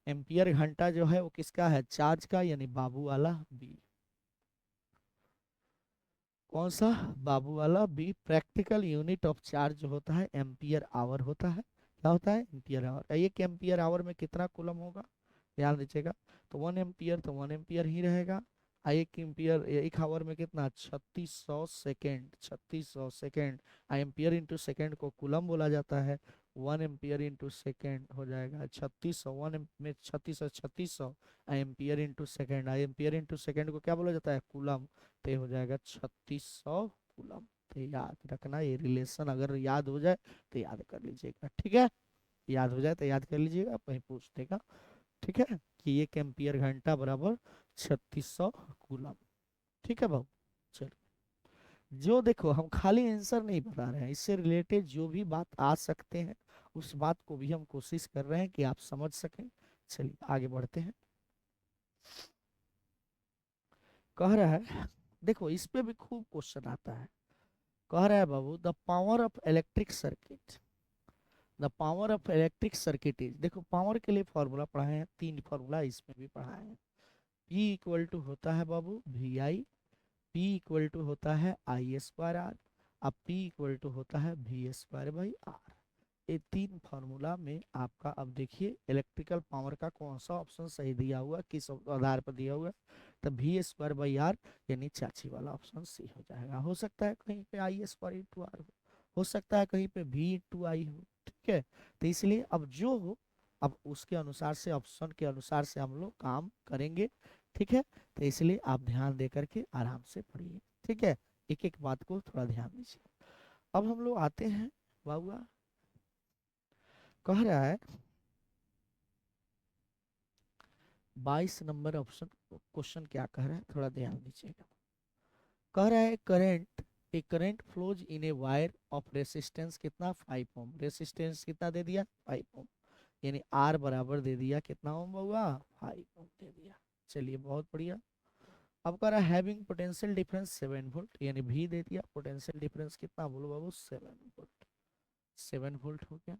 एम्पियर घंटा जो है वो किसका है? चार्ज का, यानी बाबू वाला बी। कौन सा? बाबू वाला B. Practical unit of charge जो होता है एम्पियर आवर होता है। क्या होता है? Ampere hour. एक एम्पियर आवर में कितना कूलम होगा? ध्यान दीजिएगा, तो 1 एम्पियर तो 1 एम्पियर ही रहेगा। एक एम्पियर, एक आवर में कितना? 3600 second, 3600 second. Ampere into second को कूलम बोला जाता है। 1 एम्पियर इंटू सेकेंड हो जाएगा 3600, में 3600 ampere into second. Ampere into second को क्या बोला जाता है? कूलम। तो ये हो जाएगा 3600 कूलम। तो याद रखना, ये रिलेशन अगर याद हो जाए तो याद कर लीजिएगा। ठीक है, याद हो जाए तो याद कर लीजिएगा, वहीं पूछ देगा। ठीक है, कि 1 एम्पियर घंटा बराबर 3600 कूलम। ठीक है भाऊ, चलो। जो देखो हम खाली आंसर नहीं बता रहे हैं, इससे रिलेटेड जो भी बात आ सकते हैं उस बात को भी हम कोशिश कर रहे हैं कि आप समझ सकें। चलिए आगे बढ़ते हैं। कह रहा है, देखो इस पे भी खूब क्वेश्चन आता है। कह रहा है बाबू the power of electric circuit, the power of electric circuit is, देखो पावर के लिए फॉर्मूला पढ़ाए हैं, 3 फॉर्मूला इसमें भी पढ़ाए हैं। P इक्वल टू होता है बाबू V I, P equal to होता है आई स्क्वायर आर, अब P इक्वल टू होता है वी स्क्वायर बाई आर। ये 3 फार्मूला में आपका, अब देखिए इलेक्ट्रिकल पावर का कौन सा ऑप्शन सही दिया हुआ, किस आधार पर दिया हुआ है, तो वी स्क्वायर बाई आर यानी चाची वाला ऑप्शन सी हो जाएगा। हो सकता है कहीं पे आई स्क्वायर इंटू आर हो सकता है कहीं पे वी इंटू आई हो, ठीक है। तो इसलिए अब जो हो, अब उसके अनुसार से, ऑप्शन के अनुसार से हम लोग काम करेंगे, ठीक है। तो इसलिए आप ध्यान दे करके आराम से पढ़िए, ठीक है। एक एक बात को थोड़ा ध्यान दीजिए। अब हम लोग आते हैं बाबुआ, कह रहा है 22 नंबर ऑप्शन, क्वेश्चन क्या कह रहा है थोड़ा ध्यान दीजिएगा। कह रहा है current, A current flows in a wire of resistance कितना 5 ओम, रेसिस्टेंस कितना दे दिया 5 ओम, यानी आर बराबर दे दिया कितना ओम होगा 5 ओम दे दिया। चलिए बहुत बढ़िया। अब कह रहा है हैविंग पोटेंशियल डिफरेंस 7 वोल्ट, यानी भी दे दिया, पोटेंशियल डिफरेंस कितना बोलो बाबू 7 वोल्ट, 7 वोल्ट हो गया।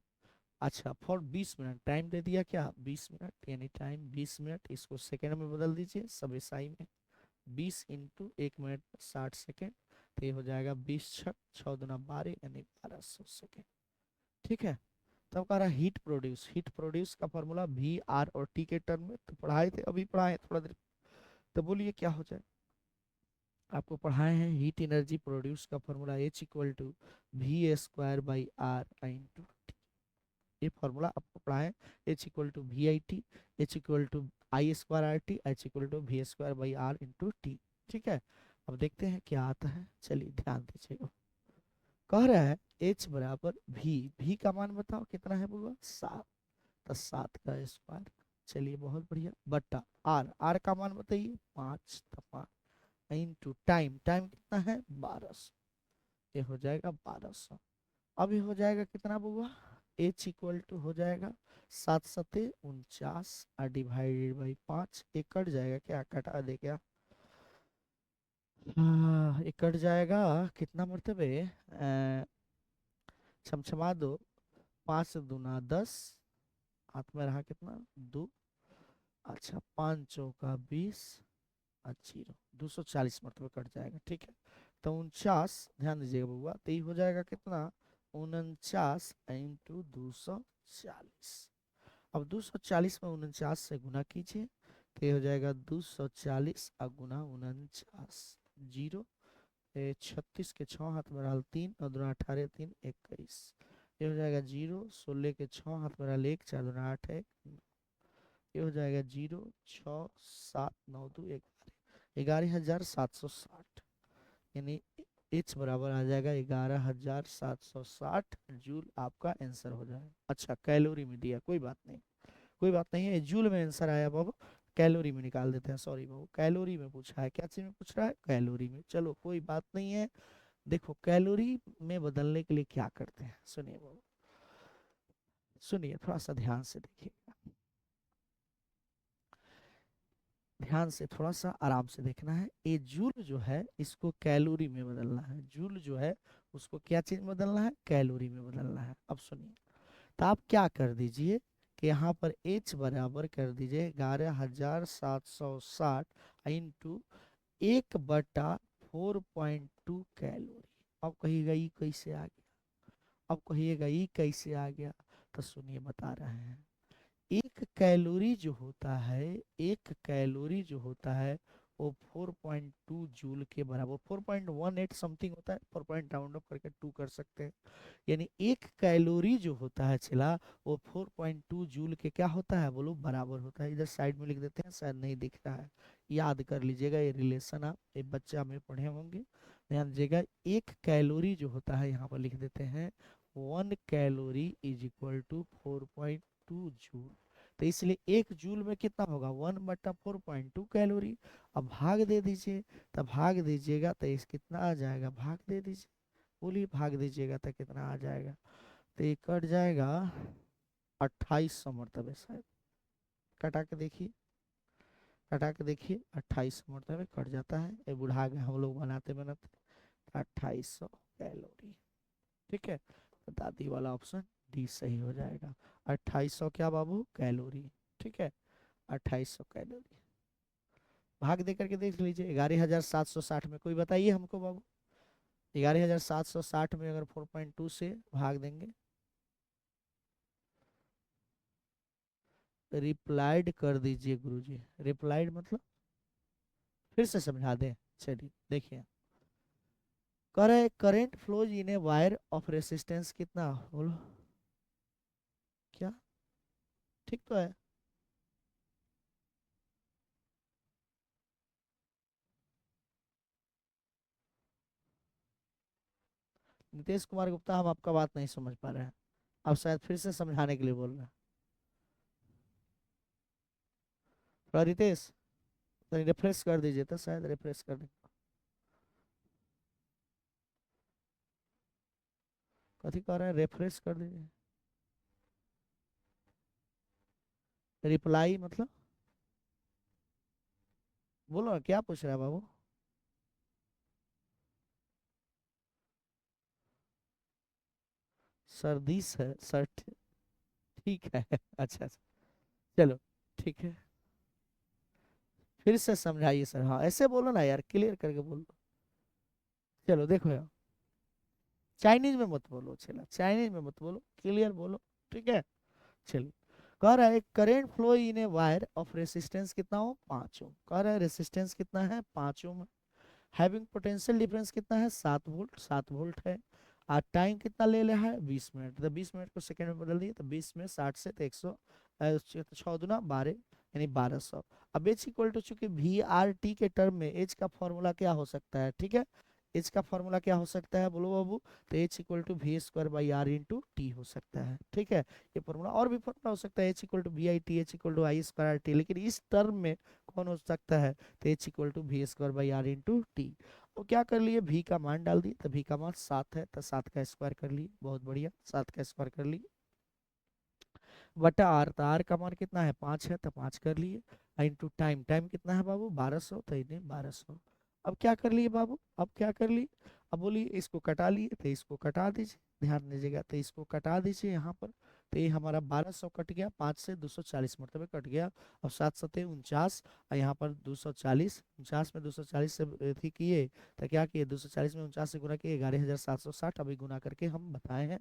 अच्छा फॉर 20 मिनट टाइम दे दिया क्या 20 मिनट, यानी टाइम 20 मिनट, इसको सेकंड में बदल दीजिए सब ईसाई में, 20 इंटू 1 मिनट 60 सेकंड, तो ये हो जाएगा 20 छक 6 दूना 12 यानी 1200 सेकंड, ठीक है। तब कह रहा है हीट प्रोड्यूस, हीट प्रोड्यूस का फॉर्मूला वी आर और टी के टर्म में तो पढ़ाए थे, अभी पढ़ाए थोड़ा देर, तो बोलिए क्या हो जाए। आपको पढ़ाए हैं हीट एनर्जी प्रोड्यूस का formula H equal to V square by R into, ये फॉर्मूला आपको पढ़ा है, H equal to V I T, H equal to I square R T, H equal to V square by R into T, ठीक है। अब देखते हैं क्या आता है, चलिए ध्यान दीजिएगा। कह रहा है एच बराबर भी का मान बताओ कितना है बोला 7, तो 7 का स्क्वायर, चलिए बहुत बढ़िया, बट्टा आर का मान बताइए 5, तो 5 इंटू टाइम, टाइम कितना है 1200, ये हो जाएगा 1200। अब ये हो जाएगा कितना बुआ, एच इक्वल टू हो जाएगा 7 सते 49 और डिवाइडेड बाई 5, ये कट जाएगा क्या, कटा दे क्या, हाँ ये कट जाएगा, कितना मरतबे छमछमा दो, 5 दूना 10, हाथ में रहा कितना 2, अच्छा 5 चौका 20 और 0, 240 मरतबे कट जाएगा, ठीक है। तो 49, ध्यान दीजिएगा बउआ, तो ये हो जाएगा कितना 49 इंटू 240, अब 240 में 49 से गुना कीजिए, तो ये हो जाएगा 240 और गुना 49, 0, 36 के 6 हाथ में डाल 3 और दूना 18 3 21, ये हो जाएगा 0, 16 के 6 हाथ में डाल 1 4 दूना 8 है, ये हो जाएगा 0 6 7 9 2 11, 11,760, यानी एच बराबर आ जाएगा 11,760 जूल, आपका आंसर हो जाएगा। अच्छा कैलोरी में दिया, कोई बात नहीं, कोई बात नहीं है, जूल में आंसर आया बाबू, कैलोरी में निकाल देते हैं, सॉरी बाबू कैलोरी में पूछा है, क्या चीज में पूछ रहा है कैलोरी में, चलो कोई बात नहीं है। देखो कैलोरी में बदलने के लिए क्या करते हैं, सुनिए बाबू, सुनिए थोड़ा सा ध्यान से देखिए, ध्यान से थोड़ा सा आराम से देखना है, ये जूल जो है इसको कैलोरी में बदलना है, जूल जो है उसको क्या चीज में बदलना है कैलोरी में बदलना है। अब सुनिए, तो आप क्या कर दीजिए कि यहाँ पर h बराबर कर दीजिए 11,760 इंटू 1/4.2 कैलोरी। अब कहिएगा ये कैसे आ गया, अब कहिएगा ये कैसे आ गया, तो सुनिए बता रहे हैं, एक कैलोरी जो होता है, एक कैलोरी जो होता है वो 4.2 जूल के बराबर, 4.18 समथिंग होता है, 4 पॉइंट राउंड अप करके 2 कर सकते हैं, यानी एक कैलोरी जो होता है छिला वो 4.2 जूल के क्या होता है बोलो बराबर होता है। इधर साइड में लिख देते हैं, शायद नहीं दिख रहा है, याद कर लीजिएगा ये रिलेशन, आप ये बच्चा में पढ़े होंगे, ध्यान दीजिएगा। एक कैलोरी जो होता है यहाँ पर लिख देते हैं 1 calorie is equal to 4.2 joule, तो इसलिए 1 जूल में कितना होगा 1/4.2 कैलोरी। अब भाग दे दीजिए, तब भाग दीजिएगा तो इस कितना आ जाएगा, भाग दे दीजिए, बोलिए भाग दीजिएगा तो कितना आ जाएगा, तो ये कट जाएगा 2800 मरतबे, शायद कटा के देखिए, कटा के देखिए 2800 मरतबे कट जाता है, ये बुढ़ा गए हम लोग बनाते बनाते, 2800 कैलोरी। ठीक है, तो दादी वाला ऑप्शन डी सही हो जाएगा। 2800 क्या बाबू कैलोरी। ठीक है, 2800 कैलोरी। भाग दे करके देख लीजिए, 11760 में कोई बताइए हमको बाबू, 11760 में अगर 4.2 से भाग देंगे, रिप्लाइड कर दीजिए गुरुजी। रिप्लाइड मतलब फिर से समझा दें, चलिए देखिए। Current flows in a wire of resistance कितना, बोलो क्या, ठीक तो है। नीतीश कुमार गुप्ता, हम आपका बात नहीं समझ पा रहे हैं, आप शायद फिर से समझाने के लिए बोल रहे हैं। थोड़ा रितेश, रिफ्रेश कर दीजिए, तो शायद रिफ्रेश कर दीजिए। कथी कह रहे हैं, रिफ्रेश कर दीजिए। रिप्लाई मतलब, बोलो ना क्या पूछ रहा है बाबू। सर्दिस है सर, ठीक है अच्छा अच्छा, चलो ठीक है, फिर से समझाइए सर, हाँ ऐसे बोलो ना यार, क्लियर करके बोलो। चलो देखो यार, चाइनीज में मत बोलो, चलो चाइनीज में मत बोलो, क्लियर बोलो। ठीक है, चलिए। कह रहा है current flow in a wire of resistance कितना हो, 5 ओम। कह रहा है रेसिस्टेंस कितना है, 5 ओम। हैविंग पोटेंशियल डिफरेंस कितना है, 7 वोल्ट, 7 वोल्ट है। और टाइम कितना ले लिया है, 20 मिनट। तो 20 मिनट को सेकंड में बदल दिए, तो 20 में 60 से तो 100, 6 दूना 12, यानी 1200। अब एच इक्वल टू, चूंकि वी आर टी के टर्म में एच का फॉर्मूला क्या हो सकता है, ठीक है, एच का फॉर्मूला क्या हो सकता है बोलो बाबू, तो H equal to V square by R into T हो सकता है। ठीक है, ये फॉर्मूला, और भी फॉर्मूला हो सकता है, H equal to V I T, H equal to I square R T, लेकिन इस टर्म में कौन हो सकता है, तो H equal to V square by R into T. और क्या कर लिए, भी का मान डाल दिए, तो भी का मान 7 है, तो 7 का स्क्वायर कर लिए, बहुत बढ़िया, 7 का स्क्वायर कर लिए, बटा आर, तो आर का मान कितना है, 5 है, तो 5 कर लिए, इंटू टाइम, टाइम कितना है बाबू, 1200, तो इन्हें 1200। अब क्या कर लिए बाबू, अब क्या कर लिए, अब बोलिए इसको कटा लिए, तो इसको कटा दीजिए, ध्यान दीजिएगा, तो इसको कटा दीजिए यहाँ पर, तो ये हमारा 1200 कट गया, 5 से 240 मरतबे कट गया। अब 7 7 49, और यहाँ पर 240, 49 में 240 से अथी किए, तो क्या किए, 240 में 49 से गुना किए, 11760, अभी गुना करके हम बताए हैं।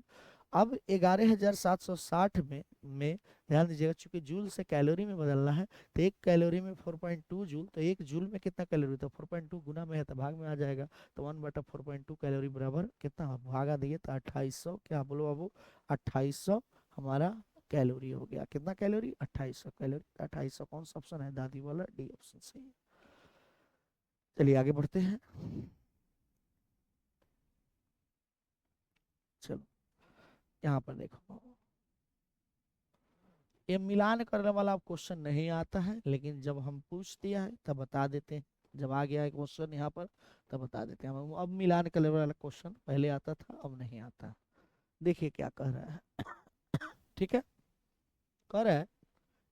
अब 11760 में ध्यान दीजिएगा, चूंकि जूल से कैलोरी में बदलना है, तो एक कैलोरी में 4.2 जूल, तो एक जूल में कितना कैलोरी, तो 4.2 गुना में है तो भाग में आ जाएगा, तो 1/4.2 कैलोरी बराबर कितना, भागा दिए तो 2800, क्या बोलो बाबू, 2800 हमारा कैलोरी हो गया। कितना कैलोरी, 2800 कैलोरी। 2800 कौन सा ऑप्शन है, दादी वाला, डी ऑप्शन सही है। चलिए आगे बढ़ते हैं, चलो यहाँ पर देखो, ये मिलान करने वाला क्वेश्चन नहीं आता है, लेकिन जब हम पूछ दिया है तब बता देते हैं, जब आ गया है क्वेश्चन यहाँ पर तब बता देते हैं हम। अब मिलान करने वाला क्वेश्चन पहले आता था, अब नहीं आता। देखिए क्या कह रहा है, ठीक है, कह रहा है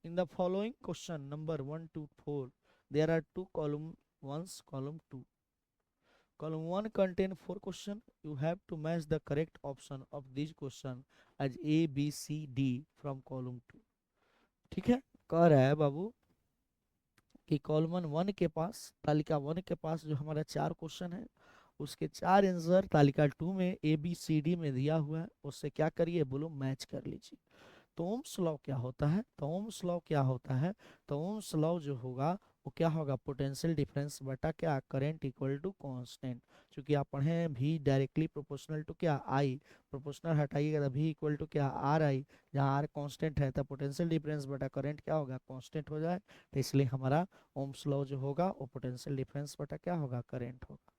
in the following question number 1 to 4 there are 2 column 1 column 2, column 1 contain 4 question, you have to match the correct option of these question as A B C D from column 2। ठीक है, कह रहा है बाबू कि कॉलम वन के पास, तालिका one के पास जो हमारा 4 क्वेश्चन है, उसके 4 आंसर तालिका 2 में ए बी सी डी में दिया हुआ है, उससे क्या करिए बोलो, मैच कर लीजिए। तो ओम्स लॉ क्या होता है, तो ओम्स लॉ क्या होता है, तो ओम्स लॉ जो होगा वो क्या होगा, पोटेंशियल डिफरेंस बटा क्या, करंट इक्वल टू कांस्टेंट। क्योंकि आप पढ़े हैं भी डायरेक्टली प्रोपोर्शनल टू क्या, आई, प्रोपोर्शनल हटाइएगा तो भी इक्वल टू क्या, आर आई, जहाँ आर कांस्टेंट है तो पोटेंशियल डिफरेंस बटा करंट क्या होगा, कांस्टेंट हो जाए, तो इसलिए हमारा ओम्स लॉ जो होगा वो पोटेंशियल डिफरेंस बटा क्या होगा, करंट होगा।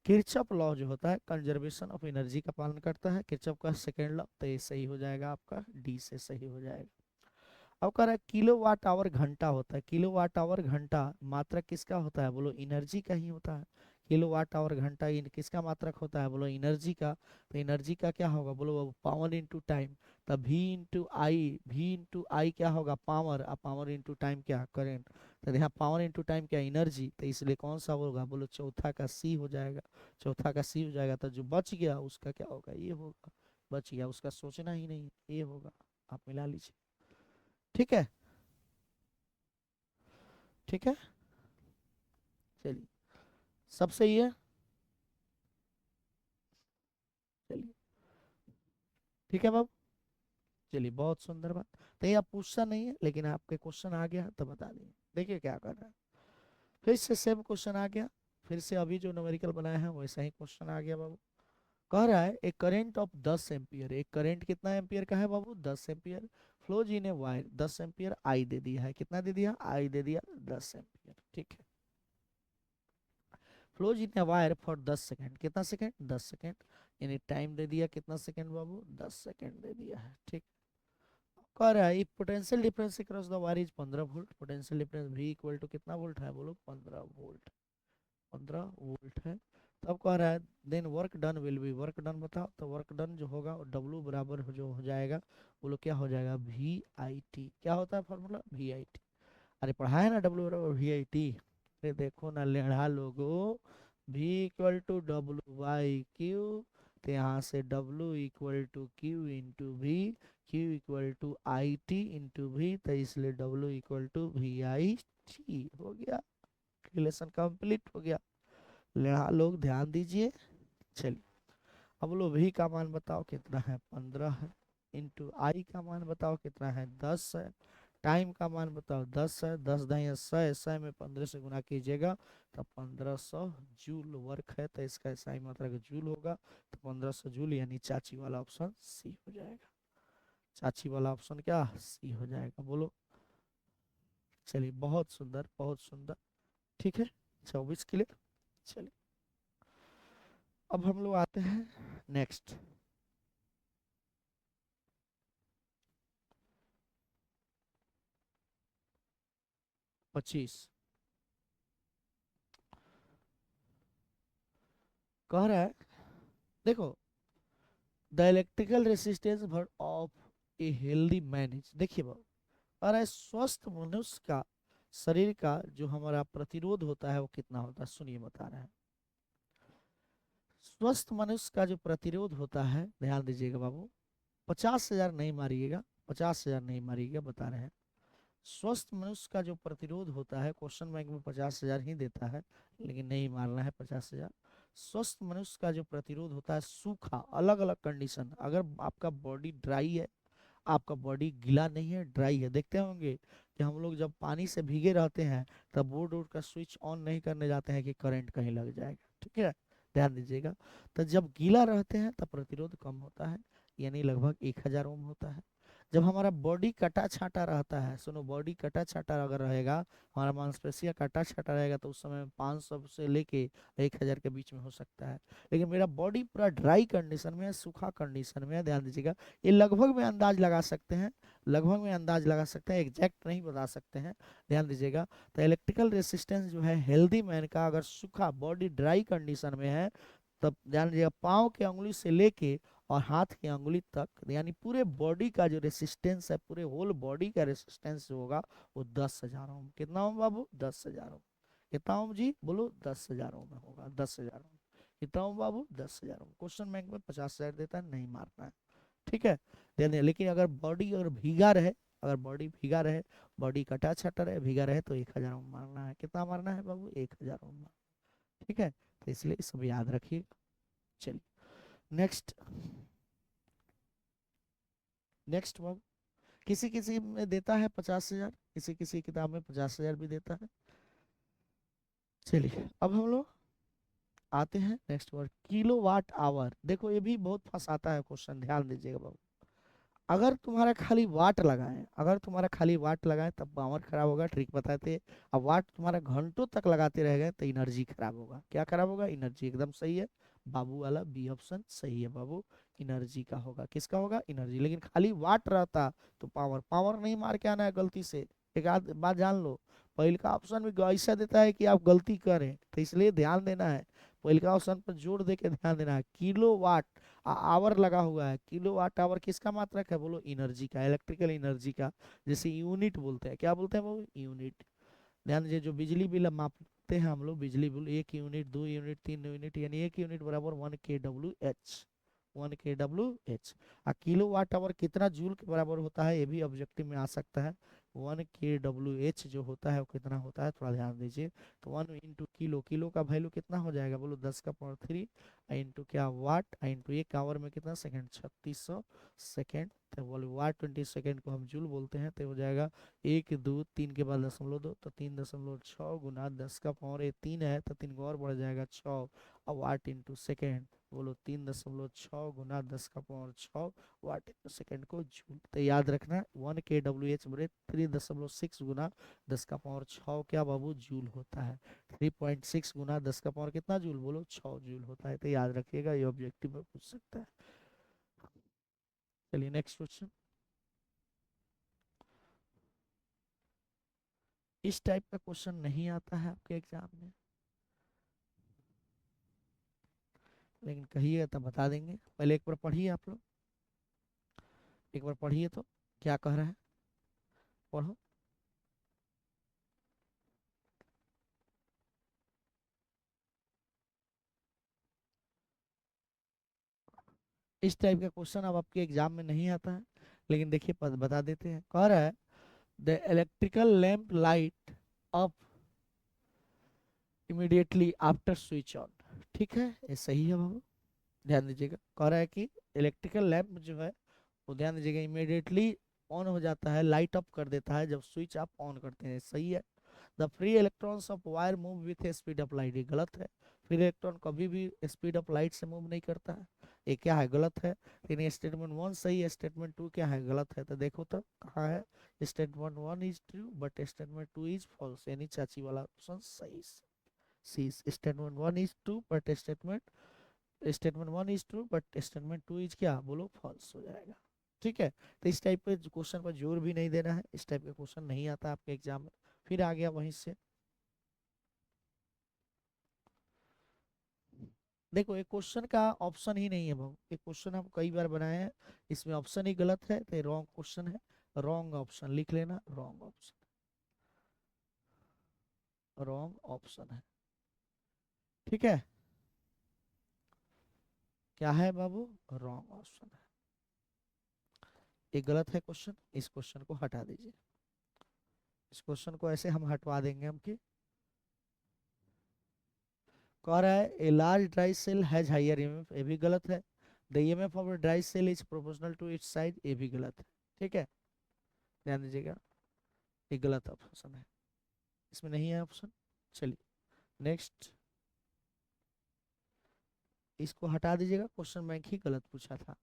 किरचॉफ लॉ जो होता है कंजर्वेशन ऑफ एनर्जी का पालन करता है, किरचॉफ का सेकेंड लॉ, तो ये सही हो जाएगा आपका, डी से सही हो जाएगा। अब कह रहा है किलो वाट आवर घंटा होता है, किलो वाट आवर घंटा मात्रक किसका होता है, बोलो एनर्जी का ही होता है। किलो वाट आवर घंटा किसका मात्रक होता है, बोलो एनर्जी का। तो एनर्जी का क्या होगा, बोलो पावर इंटू टाइम, तब भी इंटू आई, भी इंटू आई क्या होगा, पावर, और पावर इंटू टाइम क्या, करेंट। तो यहाँ पावर इंटू टाइम क्या एनर्जी, तो इसलिए कौन सा होगा, बोलो चौथा का सी हो जाएगा। चौथा का सी हो जाएगा, तो जो बच गया उसका क्या होगा, ये होगा। बच गया उसका सोचना ही नहीं, ये होगा। आप मिला लीजिए। ठीक है, ठीक है, चलिए, सब सही है। चलिए, ठीक है बाबू। चलिए, बहुत सुंदर बात। तो ये आप पूछता नहीं है, लेकिन आपके क्वेश्चन आ गया तो बता दिए। देखिए क्या कर रहा है, फिर से सेम क्वेश्चन आ गया। फिर से अभी जो न्यूमेरिकल बनाया है वैसा ही क्वेश्चन आ गया बाबू। कह रहा है एक करंट ऑफ 10 एम्पियर, एक करंट कितना एम्पियर का है बाबू, 10 ampere, flows in a wire 10 ampere, I दे दिया है, कितना दे दिया, आई दे दिया 10 एम्पियर। ठीक है, flows in a wire for 10 second, कितना सेकेंड, 10 सेकेंड, यानी टाइम दे दिया कितना सेकेंड बाबू, 10 सेकेंड दे दिया है। ठीक, कह रहा है potential difference across the wire is 15 volt, potential difference भी इक्वल टू कितना वोल्ट है, बोलो 15 वोल्ट, 15 वोल्ट है। तब कह रहा है then work done will be, work done बताओ, तो वर्क डन जो होगा W बराबर जो हो जाएगा, बोलो क्या हो जाएगा, VIT, क्या होता है फॉर्मूला, VIT। अरे पढ़ा है ना, W बराबर VIT। अरे देखो ना लेढ़ा लोगो, V इक्वल टू W/Q, तो यहाँ से W equal to Q into V, Q equal to IT into V, तो इसलिए W इक्वल टू VIT हो गया। रिलेशन कंप्लीट हो गया। लेढ़ा लोग ध्यान दीजिए। चलिए, अब लो V का मान बताओ कितना है, 15 है, इंटू I का मान बताओ कितना है, 10 है, टाइम का मान बताओ 10 है, 10 दही 100, 100 में 15 से गुना कीजिएगा तो 1500 जूल वर्क है, तो इसका SI मात्रा का जूल होगा, तो 1500 जूल, यानी चाची वाला ऑप्शन सी हो जाएगा। चाची वाला ऑप्शन क्या, सी हो जाएगा, बोलो। चलिए, बहुत सुंदर, बहुत सुंदर। ठीक है, 24 क्लियर। चलिए, अब हम लोग आते हैं नेक्स्ट। 25 कह रहा है, देखो, the electrical resistance of a healthy man is, देखिए बाबू, और है स्वस्थ मनुष्य का शरीर का जो हमारा प्रतिरोध होता है वो कितना होता है, सुनिए बता रहे हैं। स्वस्थ मनुष्य का जो प्रतिरोध होता है, ध्यान दीजिएगा बाबू, 50,000 नहीं मारिएगा, 50,000 नहीं मारिएगा, बता रहे हैं। स्वस्थ मनुष्य का जो प्रतिरोध होता है, क्वेश्चन बैंक में 50,000 ही देता है, लेकिन नहीं मारना है 50,000। स्वस्थ मनुष्य का जो प्रतिरोध होता है, सूखा, अलग अलग कंडीशन, अगर आपका बॉडी ड्राई है, आपका बॉडी गीला नहीं है, ड्राई है, देखते होंगे कि हम लोग जब पानी से भीगे रहते हैं तब बोर्ड वोर्ड का स्विच ऑन नहीं करने जाते हैं कि करंट कहीं लग जाएगा। ठीक है, ध्यान दीजिएगा। तो जब गीला रहते हैं तब प्रतिरोध कम होता है, यानी लगभग 1000 ओम होता है। जब हमारा बॉडी कटा छाटा रहता है, सुनो, बॉडी कटा छाटा अगर रहेगा, हमारा मांसपेशियां कटा छाटा रहेगा, तो उस समय 500 से लेके 1000 के बीच में हो सकता है। लेकिन मेरा बॉडी पूरा ड्राई कंडीशन में है, सूखा कंडीशन में है, ध्यान दीजिएगा, ये लगभग में अंदाज लगा सकते हैं, लगभग में अंदाज लगा सकते हैं, एग्जैक्ट नहीं बता सकते हैं, ध्यान दीजिएगा। तो इलेक्ट्रिकल रेसिस्टेंस जो है हेल्दी मैन का, अगर सूखा बॉडी ड्राई कंडीशन में है, तब ध्यान दीजिएगा, पाँव की अंगुली से लेके और हाथ की अंगुली तक, यानी पूरे बॉडी का जो रेसिस्टेंस है, पूरे होल बॉडी का रेसिस्टेंस जो होगा वो 10,000 ओम, कितना ओम बाबू, 10,000 ओम, कितना ओम जी, बोलो 10,000 ओम में होगा, 10,000 ओम, कितना ओम बाबू, 10,000 ओम। क्वेश्चन बैंक में 50,000 देता है, नहीं मारना है। ठीक है, ध्यान दें, लेकिन अगर बॉडी अगर भीगा रहे, अगर बॉडी भीगा रहे, बॉडी कटा छटा रहे, भीगा रहे, तो 1000 ओम मारना है, कितना मारना है बाबू, 1000 ओम मारना। ठीक है, तो इसलिए सब याद रखिए। चलिए, नेक्स्ट, नेक्स्ट बाबू, किसी किसी में देता है 50,000, किसी किसी किताब में 50,000 भी देता है। चलिए, अब हम लोग आते हैं next word, kilo watt hour. देखो ये भी बहुत फंसाता है क्वेश्चन, ध्यान दीजिएगा बाबू। अगर तुम्हारा खाली वाट लगाए, अगर तुम्हारा खाली वाट लगाए तब पावर खराब होगा, ट्रिक बताते हैं। अब वाट तुम्हारा घंटों तक लगाते रह गए तो एनर्जी खराब होगा, क्या खराब होगा, एनर्जी, एकदम सही है बाबू, वाला बी ऑप्शन सही है बाबू, एनर्जी का होगा, किसका होगा, एनर्जी। लेकिन खाली वाट रहता तो पावर, पावर नहीं मार के आना है गलती से, एक आध बात जान लो, पहले का ऑप्शन भी ऐसा देता है कि आप गलती करें, तो इसलिए ध्यान देना है, पहले का ऑप्शन पर जोर दे के ध्यान देना है। किलो वाट आवर लगा हुआ है, किलो वाट आवर किसका मात्रक है, बोलो एनर्जी का, इलेक्ट्रिकल एनर्जी का, जैसे यूनिट बोलते हैं, क्या बोलते हैं वो, यूनिट। ध्यान दीजिए, जो बिजली बिल मापते हैं हम लोग, बिजली बिल 1 यूनिट, 2 यूनिट, 3 यूनिट, यानी 1 यूनिट बराबर 1 kWh, 1 kWh। और किलो वाट आवर कितना जूल के बराबर होता है, ये भी ऑब्जेक्टिव में आ सकता है। 1 kWh जो होता है वो कितना होता है, थोड़ा ध्यान दीजिए। तो 1 × किलो, किलो का वैल्यू कितना हो जाएगा, बोलो 10⁻³ इंटू क्या वाट, इंटू 1 आवर में कितना सेकंड, 3600 सेकंड। तो बोलो वाट 20 सेकंड को हम जूल बोलते हैं, तो हो जाएगा 1 2 3 के बाद 0.2, तो 3.6 गुना 10⁻³ है, तो 3 को और बढ़ जाएगा 6, और वाट इंटू सेकेंड, बोलो 3.6 गुना 10⁻6 वाट इंटू सेकेंड को जूल। तो याद रखना 1 kWh बड़े 3.6 गुना 10⁻6 क्या बाबू जूल होता है। 3.6 गुना 10 कितना जूल, बोलो 6 जूल होता है। तो याद रखिएगा, ये ऑब्जेक्टिव में पूछ सकता है। चलिए नेक्स्ट क्वेश्चन। इस टाइप का क्वेश्चन नहीं आता है आपके एग्जाम में, लेकिन कहिएगा तब बता देंगे। पहले एक बार पढ़िए आप लोग, एक बार पढ़िए तो क्या कह रहा है, पढ़ो। इस टाइप का क्वेश्चन अब आपके एग्जाम में नहीं आता है, लेकिन देखिए बता देते हैं। कह रहा है the electrical lamp light up immediately after switch on. ठीक है, ये सही है बाबू, ध्यान दीजिएगा। कह रहा है कि इलेक्ट्रिकल लैंप जो है वो, ध्यान दीजिएगा, इमीडिएटली ऑन हो जाता है, लाइट अप कर देता है जब स्विच आप ऑन करते हैं, सही है। The free electrons of wire move with A speed of light, ये गलत है। फ्री इलेक्ट्रॉन कभी भी स्पीड ऑफ लाइट से मूव नहीं करता है, ये क्या है, गलत है। लेकिन स्टेटमेंट 1 सही है, स्टेटमेंट 2 क्या है, गलत है। तो देखो तो कहाँ है, statement 1 is true but statement 2 is false, यानी चाची वाला ऑप्शन सही। C, statement 1 is true but statement 1 is true but statement 2 is क्या, बोलो फॉल्स हो जाएगा। ठीक है, तो इस टाइप के क्वेश्चन पर जोर भी नहीं देना है, इस टाइप का क्वेश्चन नहीं आता आपके एग्जाम में। फिर आ गया वहीं से, देखो एक क्वेश्चन का ऑप्शन ही नहीं है भाव, एक क्वेश्चन हम कई बार बनाए हैं, इसमें ऑप्शन ही गलत है, तो रॉन्ग क्वेश्चन है। रॉन्ग ऑप्शन लिख लेना, रॉन्ग ऑप्शन, रॉन्ग ऑप्शन है। ठीक है, क्या है बाबू, रॉन्ग ऑप्शन है, ये गलत है क्वेश्चन, इस क्वेश्चन को हटा दीजिए। इस क्वेश्चन को ऐसे हम हटवा देंगे हम कि, कह रहा है a large dry cell has higher EMF, ये भी गलत है। The EMF of a dry cell is proportional to its size, ये भी गलत है। ठीक है, ध्यान दीजिएगा, ये गलत ऑप्शन है, इसमें नहीं है ऑप्शन। चलिए नेक्स्ट, इसको हटा दीजिएगा, क्वेश्चन बैंक ही गलत पूछा था।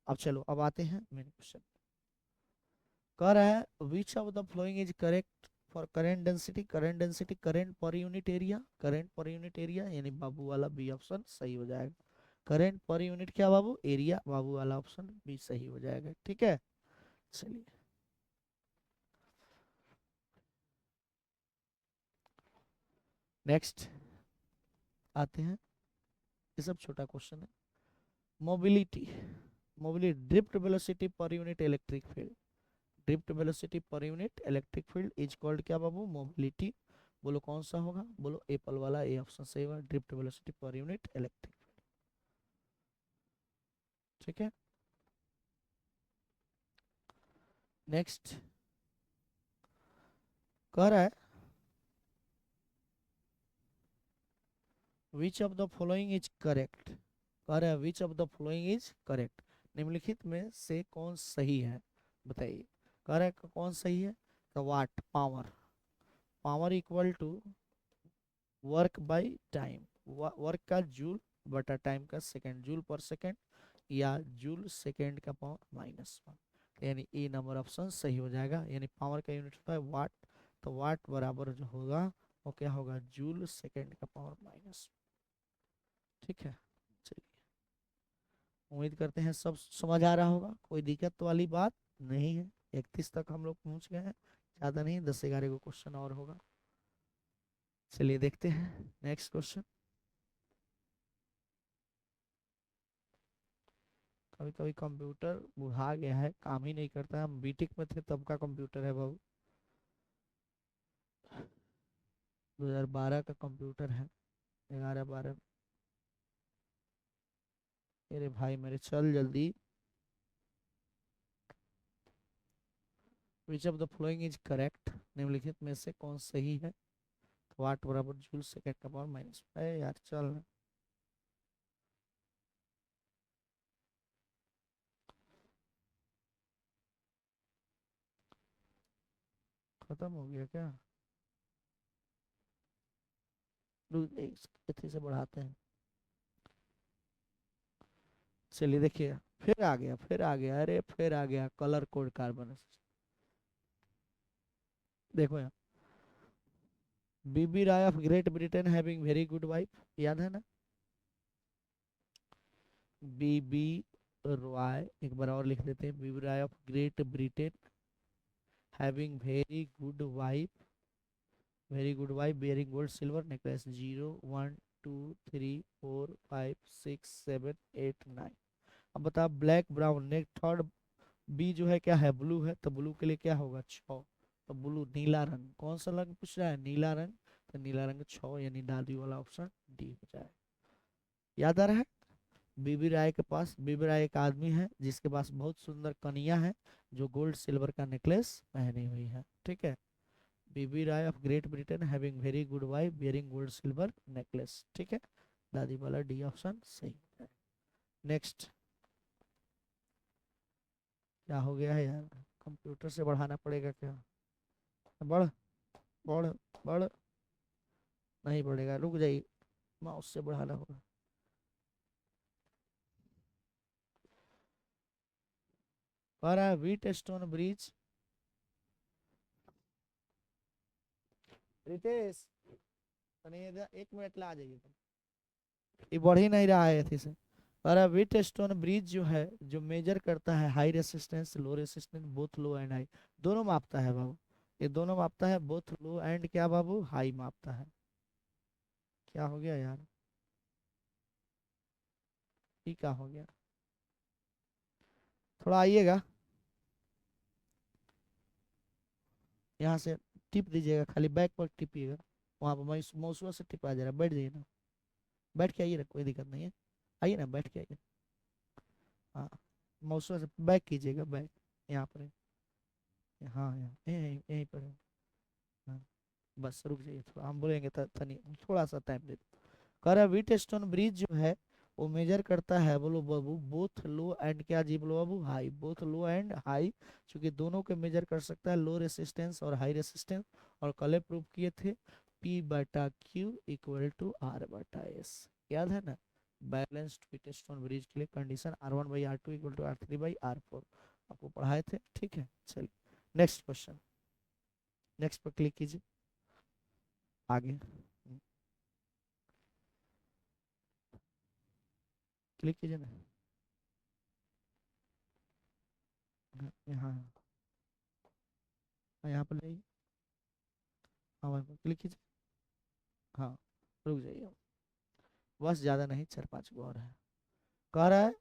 अब चलो, अब आते हैं मेन क्वेश्चन। कह रहा है which of the following is correct for current density, current density current per unit area, current per unit area, यानी बाबू वाला बी ऑप्शन सही हो जाएगा। करंट पर यूनिट क्या बाबू, एरिया, बाबू वाला ऑप्शन बी सही हो जाएगा। ठीक है, चलिए नेक्स्ट आते हैं, ये सब छोटा क्वेश्चन है। Mobility, mobility drift velocity per unit electric field, drift velocity per unit electric field is called क्या बाबू, मोबिलिटी। बोलो कौन सा होगा, बोलो एप्पल वाला, ए ऑप्शन सही होगा, drift velocity per unit electric. ठीक है, नेक्स्ट कह रहा है which of the following is correct, कह रहा है which of the following is correct, निम्नलिखित में से कौन सही है, बताइए। कह रहा है कौन सही है, तो watt, power, power equal to work by time, work का जूल बटा टाइम का सेकंड, जूल पर सेकंड, या जूल सेकंड का पावर -1, यानी ए नंबर ऑप्शन सही हो जाएगा। यानी पावर का यूनिट होता है वाट, तो वाट बराबर जो होगा वो क्या होगा, जूल सेकंड का पावर -। ठीक है, चलिए उम्मीद करते हैं सब समझ आ रहा होगा, कोई दिक्कत तो वाली बात नहीं है। 31 तक हम लोग पहुंच गए हैं, ज़्यादा नहीं, 10 11 को क्वेश्चन और होगा। चलिए देखते हैं नेक्स्ट क्वेश्चन। कभी कभी कंप्यूटर बुढ़ा गया है, काम ही नहीं करता है, हम बीटेक में थे तब का कंप्यूटर है बाबू। 2012 का कंप्यूटर है, 11/12। अरे भाई मेरे चल जल्दी। Which of the following is correct, निम्नलिखित में से कौन सही है? वाट बराबर जूल सेकंड का पावर माइनस, अरे यार चल। खत्म हो गया क्या? इतने से बढ़ाते हैं। चलिए देखिए, फिर आ गया, फिर आ गया, अरे फिर आ गया कलर कोड कार्बन। देखो यहाँ, BB Rai of Great Britain having very good wife, याद है ना? बीबी रॉय, एक बार और लिख देते हैं, BB Rai of Great Britain having very good wife bearing gold silver necklace, 0 1 2 3 4 5 6 7 8 9। अब बताओ ब्लैक ब्राउन ने थर्ड, बी जो है क्या है, ब्लू है, तो ब्लू के लिए क्या होगा, 6। तो ब्लू नीला रंग, कौन सा रंग पूछ रहा है, नीला रंग। तो नीला रंग 6, यानी दादी वाला ऑप्शन डी हो जाए। याद आ रहा है? बीबी राय के पास, बीबी राय एक आदमी है जिसके पास बहुत सुंदर कन्या है, जो गोल्ड सिल्वर का नेकलेस पहनी हुई है, ठीक है। बीबी राय of Great Britain having very good wife bearing gold silver necklace, ठीक है। दादी वाला डी ऑप्शन सही है। नेक्स्ट, क्या हो गया है यार, कंप्यूटर से बढ़ाना पड़ेगा क्या? बढ़, बढ़, बढ़। नहीं बढ़ेगा, रुक जाइए, माउस से बढ़ाना होगा। और व्हीट स्टोन ब्रिज, रितेश, तनी इधर 1 मिनट ला जाइए तुम। ये बढ़ ही नहीं रहा है ऐसे से। और व्हीट स्टोन ब्रिज जो है, जो मेजर करता है high resistance low resistance both low and high, दोनों मापता है बाबू। ये दोनों मापता है, बोथ लो एंड क्या बाबू, हाई मापता है। क्या हो गया यार, ये क्या हो गया? थोड़ा आइएगा, यहाँ से टिप दीजिएगा, खाली बैक पर टिपिएगा। वहाँ पर मौसुआ से टिपा जा रहा है, बैठ जाइए ना। बैठ के आइए ना, कोई दिक्कत नहीं है। आइए ना, बैठ के आइए। हाँ, मौसुआ से बैक कीजिएगा, बैक। यहाँ पर है। हाँ यहाँ यहीं यहीं पर है। हाँ, बस रुक जाइए थोड़ा, हम बोलेंगे तनी थोड़ा सा टाइम दे दो। कह रहा है व्हीट स्टोन ब्रिज जो है वो मेजर करता है, बोलो बाबू, बोथ लो एंड क्या जी, बोलो बाबू, high, both low and high. क्योंकि दोनों के मेजर कर सकता है, लो रेसिस्टेंस और हाई रेसिस्टेंस। और कल प्रूव किए थे, P बटा Q इक्वल टू R बटा S, याद है ना? बैलेंस्ड व्हीट स्टोन ब्रिज के लिए condition R1/R2 equal to R3/R4 आपको पढ़ाए थे, ठीक है। चलिए नेक्स्ट क्वेश्चन, नेक्स्ट पर क्लिक कीजिए, आगे क्लिक कीजिए ना। यहाँ, यहाँ पर जाइए। हाँ वहाँ पर क्लिक कीजिए। हाँ, रुक जाइए, बस ज़्यादा नहीं, 4 5 गो और है। कह रहा है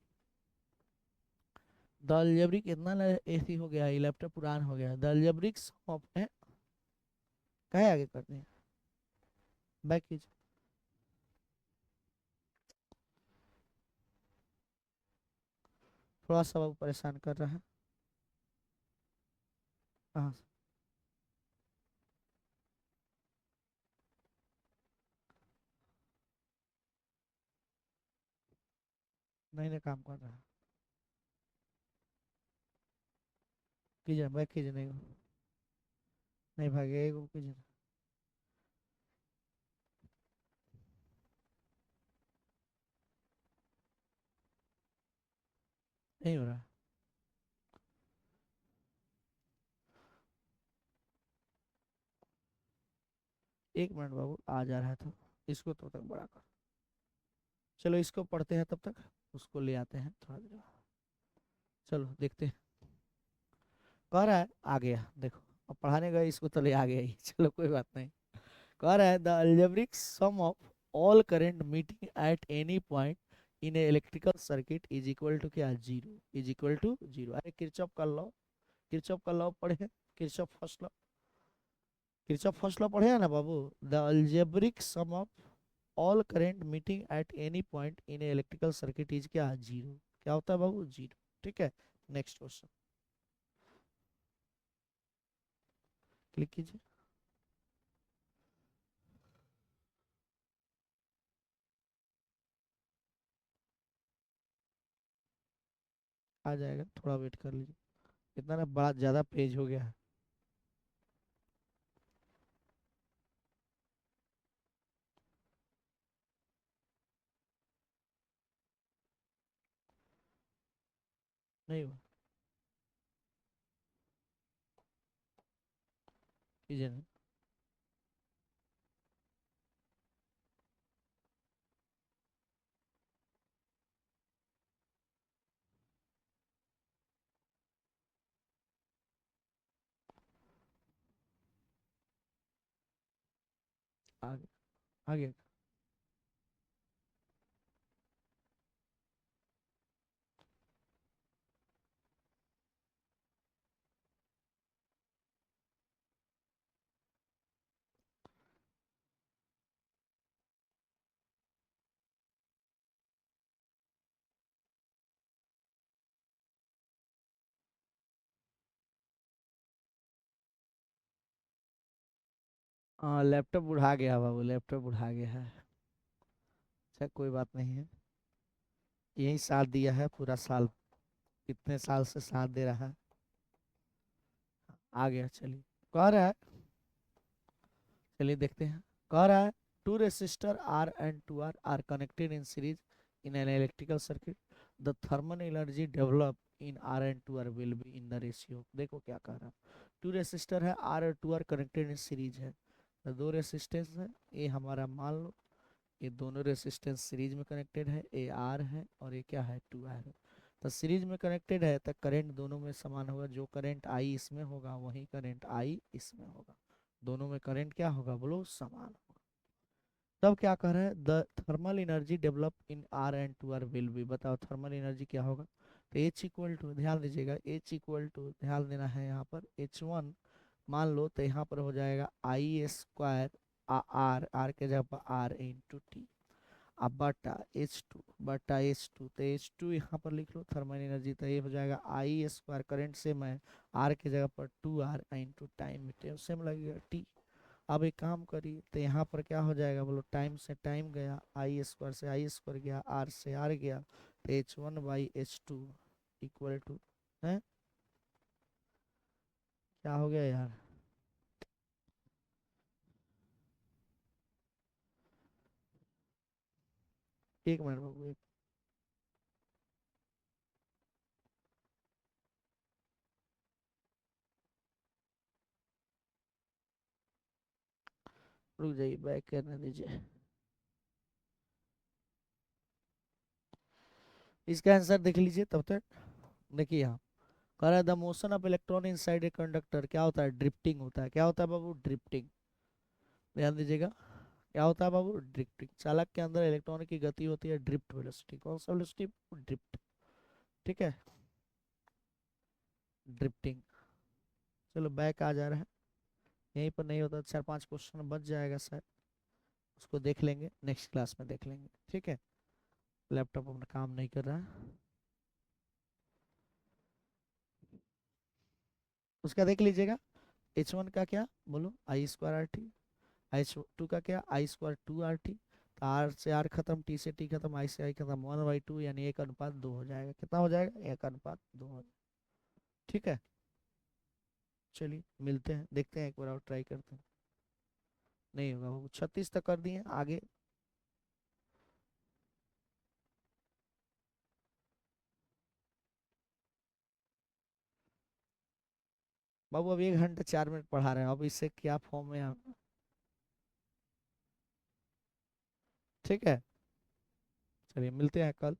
द अलजेब्रिक, इतना ऐसी हो गया है, लैपटॉप पुरान हो गया है। द अलजेब्रिक सम ऑफ है, कहे आगे करते हैं, बैक कीजिए। थोड़ा सा वो परेशान कर रहा है। हाँ, नहीं नहीं काम कर रहा है, कीजिए बैक कीजिए, नहीं नहीं भागे, वो कीजिए, नहीं हो रहा। 1 मिनट बाबू, आ जा रहा है तो इसको तब तक बड़ा कर। चलो इसको पढ़ते हैं तब तक, उसको ले आते हैं थोड़ा देर बाद। चलो देखते हैं। कह रहा है आ गया, देखो, अब पढ़ाने गए इसको तो ले आ गया ही चलो कोई बात नहीं। कह रहा है the algebraic sum of all current meeting at any point in a electrical circuit is equal to क्या, 0, इज इक्वल टू 0। अरे किरचॉफ का लॉ, किरचॉफ का लॉ पढ़े, Kirchhoff first law. Kirchhoff first law पढ़े हैं ना बाबू, the algebraic sum of all current meeting at any point in a electrical circuit is क्या, जीरो। क्या होता है बाबू, जीरो। ठीक है, नेक्स्ट क्वेश्चन क्लिक कीजिए। आ जाएगा, थोड़ा वेट कर लीजिए, इतना ना बड़ा ज्यादा पेज हो गया है। नहीं हुआ, कीजिए ना। आगे, आगे। हाँ, लैपटॉप बुढ़ा गया बाबू, लैपटॉप बुढ़ा गया है। अच्छा कोई बात नहीं है, यही साथ दिया है पूरा साल, कितने साल से साथ दे रहा है। आ गया, चलिए। कह रहा है, चलिए देखते हैं। कह रहा है, two resistor R and two R are connected in series in an electrical circuit, the thermal energy develop in R and two R will be in the ratio. देखो क्या कह रहा है, टू रेसिस्टर है, आर और two R connected in series है, तो दो रेसिस्टेंस है, ये हमारा मान लो, ये दोनों रेसिस्टेंस सीरीज में कनेक्टेड है, ए आर है और ये क्या है, टू आर है। तो सीरीज में कनेक्टेड है तो करंट दोनों में समान होगा, जो करंट आई इसमें होगा वही करंट आई इसमें होगा, दोनों में करंट क्या होगा बोलो, समान होगा। तब क्या कह रहे हैं, the thermal energy develop in R and two R will be, बताओ थर्मल एनर्जी क्या होगा। तो एच इक्वल टू, ध्यान दीजिएगा, एच इक्वल टू, ध्यान देना है यहाँ पर, एच वन मान लो तो यहाँ पर हो जाएगा आई स्क्वायर आर, आर के जगह पर आर इंटू टी, अब बटा एच टू तो एच टू यहाँ पर लिख लो थर्मल एनर्जी, तो ये हो जाएगा आई स्क्वायर, करंट से मैं आर की जगह पर two R into time same लगेगा टी। अब एक काम करिए, तो यहाँ पर क्या हो जाएगा बोलो, टाइम से टाइम गया, आई स्क्वायर से आई स्क्वायर गया, आर से आर गया, तो H one by H two equal to है, क्या हो गया यार, एक मिनट बाबू, एक रुक जाइए, बैक करने दीजिए। इसका आंसर देख लीजिए तब तक। देखिए यहाँ कह रहा है, the motion of electron inside a conductor क्या होता है, ड्रिफ्टिंग होता है। क्या होता है बाबू, ड्रिफ्टिंग। ध्यान दीजिएगा, क्या होता है बाबू, ड्रिफ्टिंग। चालक के अंदर इलेक्ट्रॉन की गति होती है ड्रिफ्ट वेलोसिटी, कौन सा वेलोसिटी, ड्रिफ्ट। ठीक है, ड्रिफ्टिंग। चलो बैक आ जा रहा है, यहीं पर नहीं होता, चार पांच क्वेश्चन बच जाएगा शायद, उसको देख लेंगे, नेक्स्ट क्लास में देख लेंगे। ठीक है, लैपटॉप अपना काम नहीं कर रहा है, उसका देख लीजिएगा। एच वन का क्या बोलो, I square R T, H two का क्या, I square two R T, R से आर खत्म, टी से टी खत्म, आई से आई खत्म, वन बाई टू, यानी एक अनुपात दो हो जाएगा। कितना हो जाएगा, एक अनुपात दो हो जाएगा। ठीक है, चलिए मिलते हैं, देखते हैं एक बार और ट्राई करते हैं। नहीं होगा, वो 36 तक कर दिए, आगे। बाबू अब 1 घंटा 4 मिनट पढ़ा रहे हैं, अब इससे क्या फॉर्म में हम। ठीक है, चलिए मिलते हैं कल।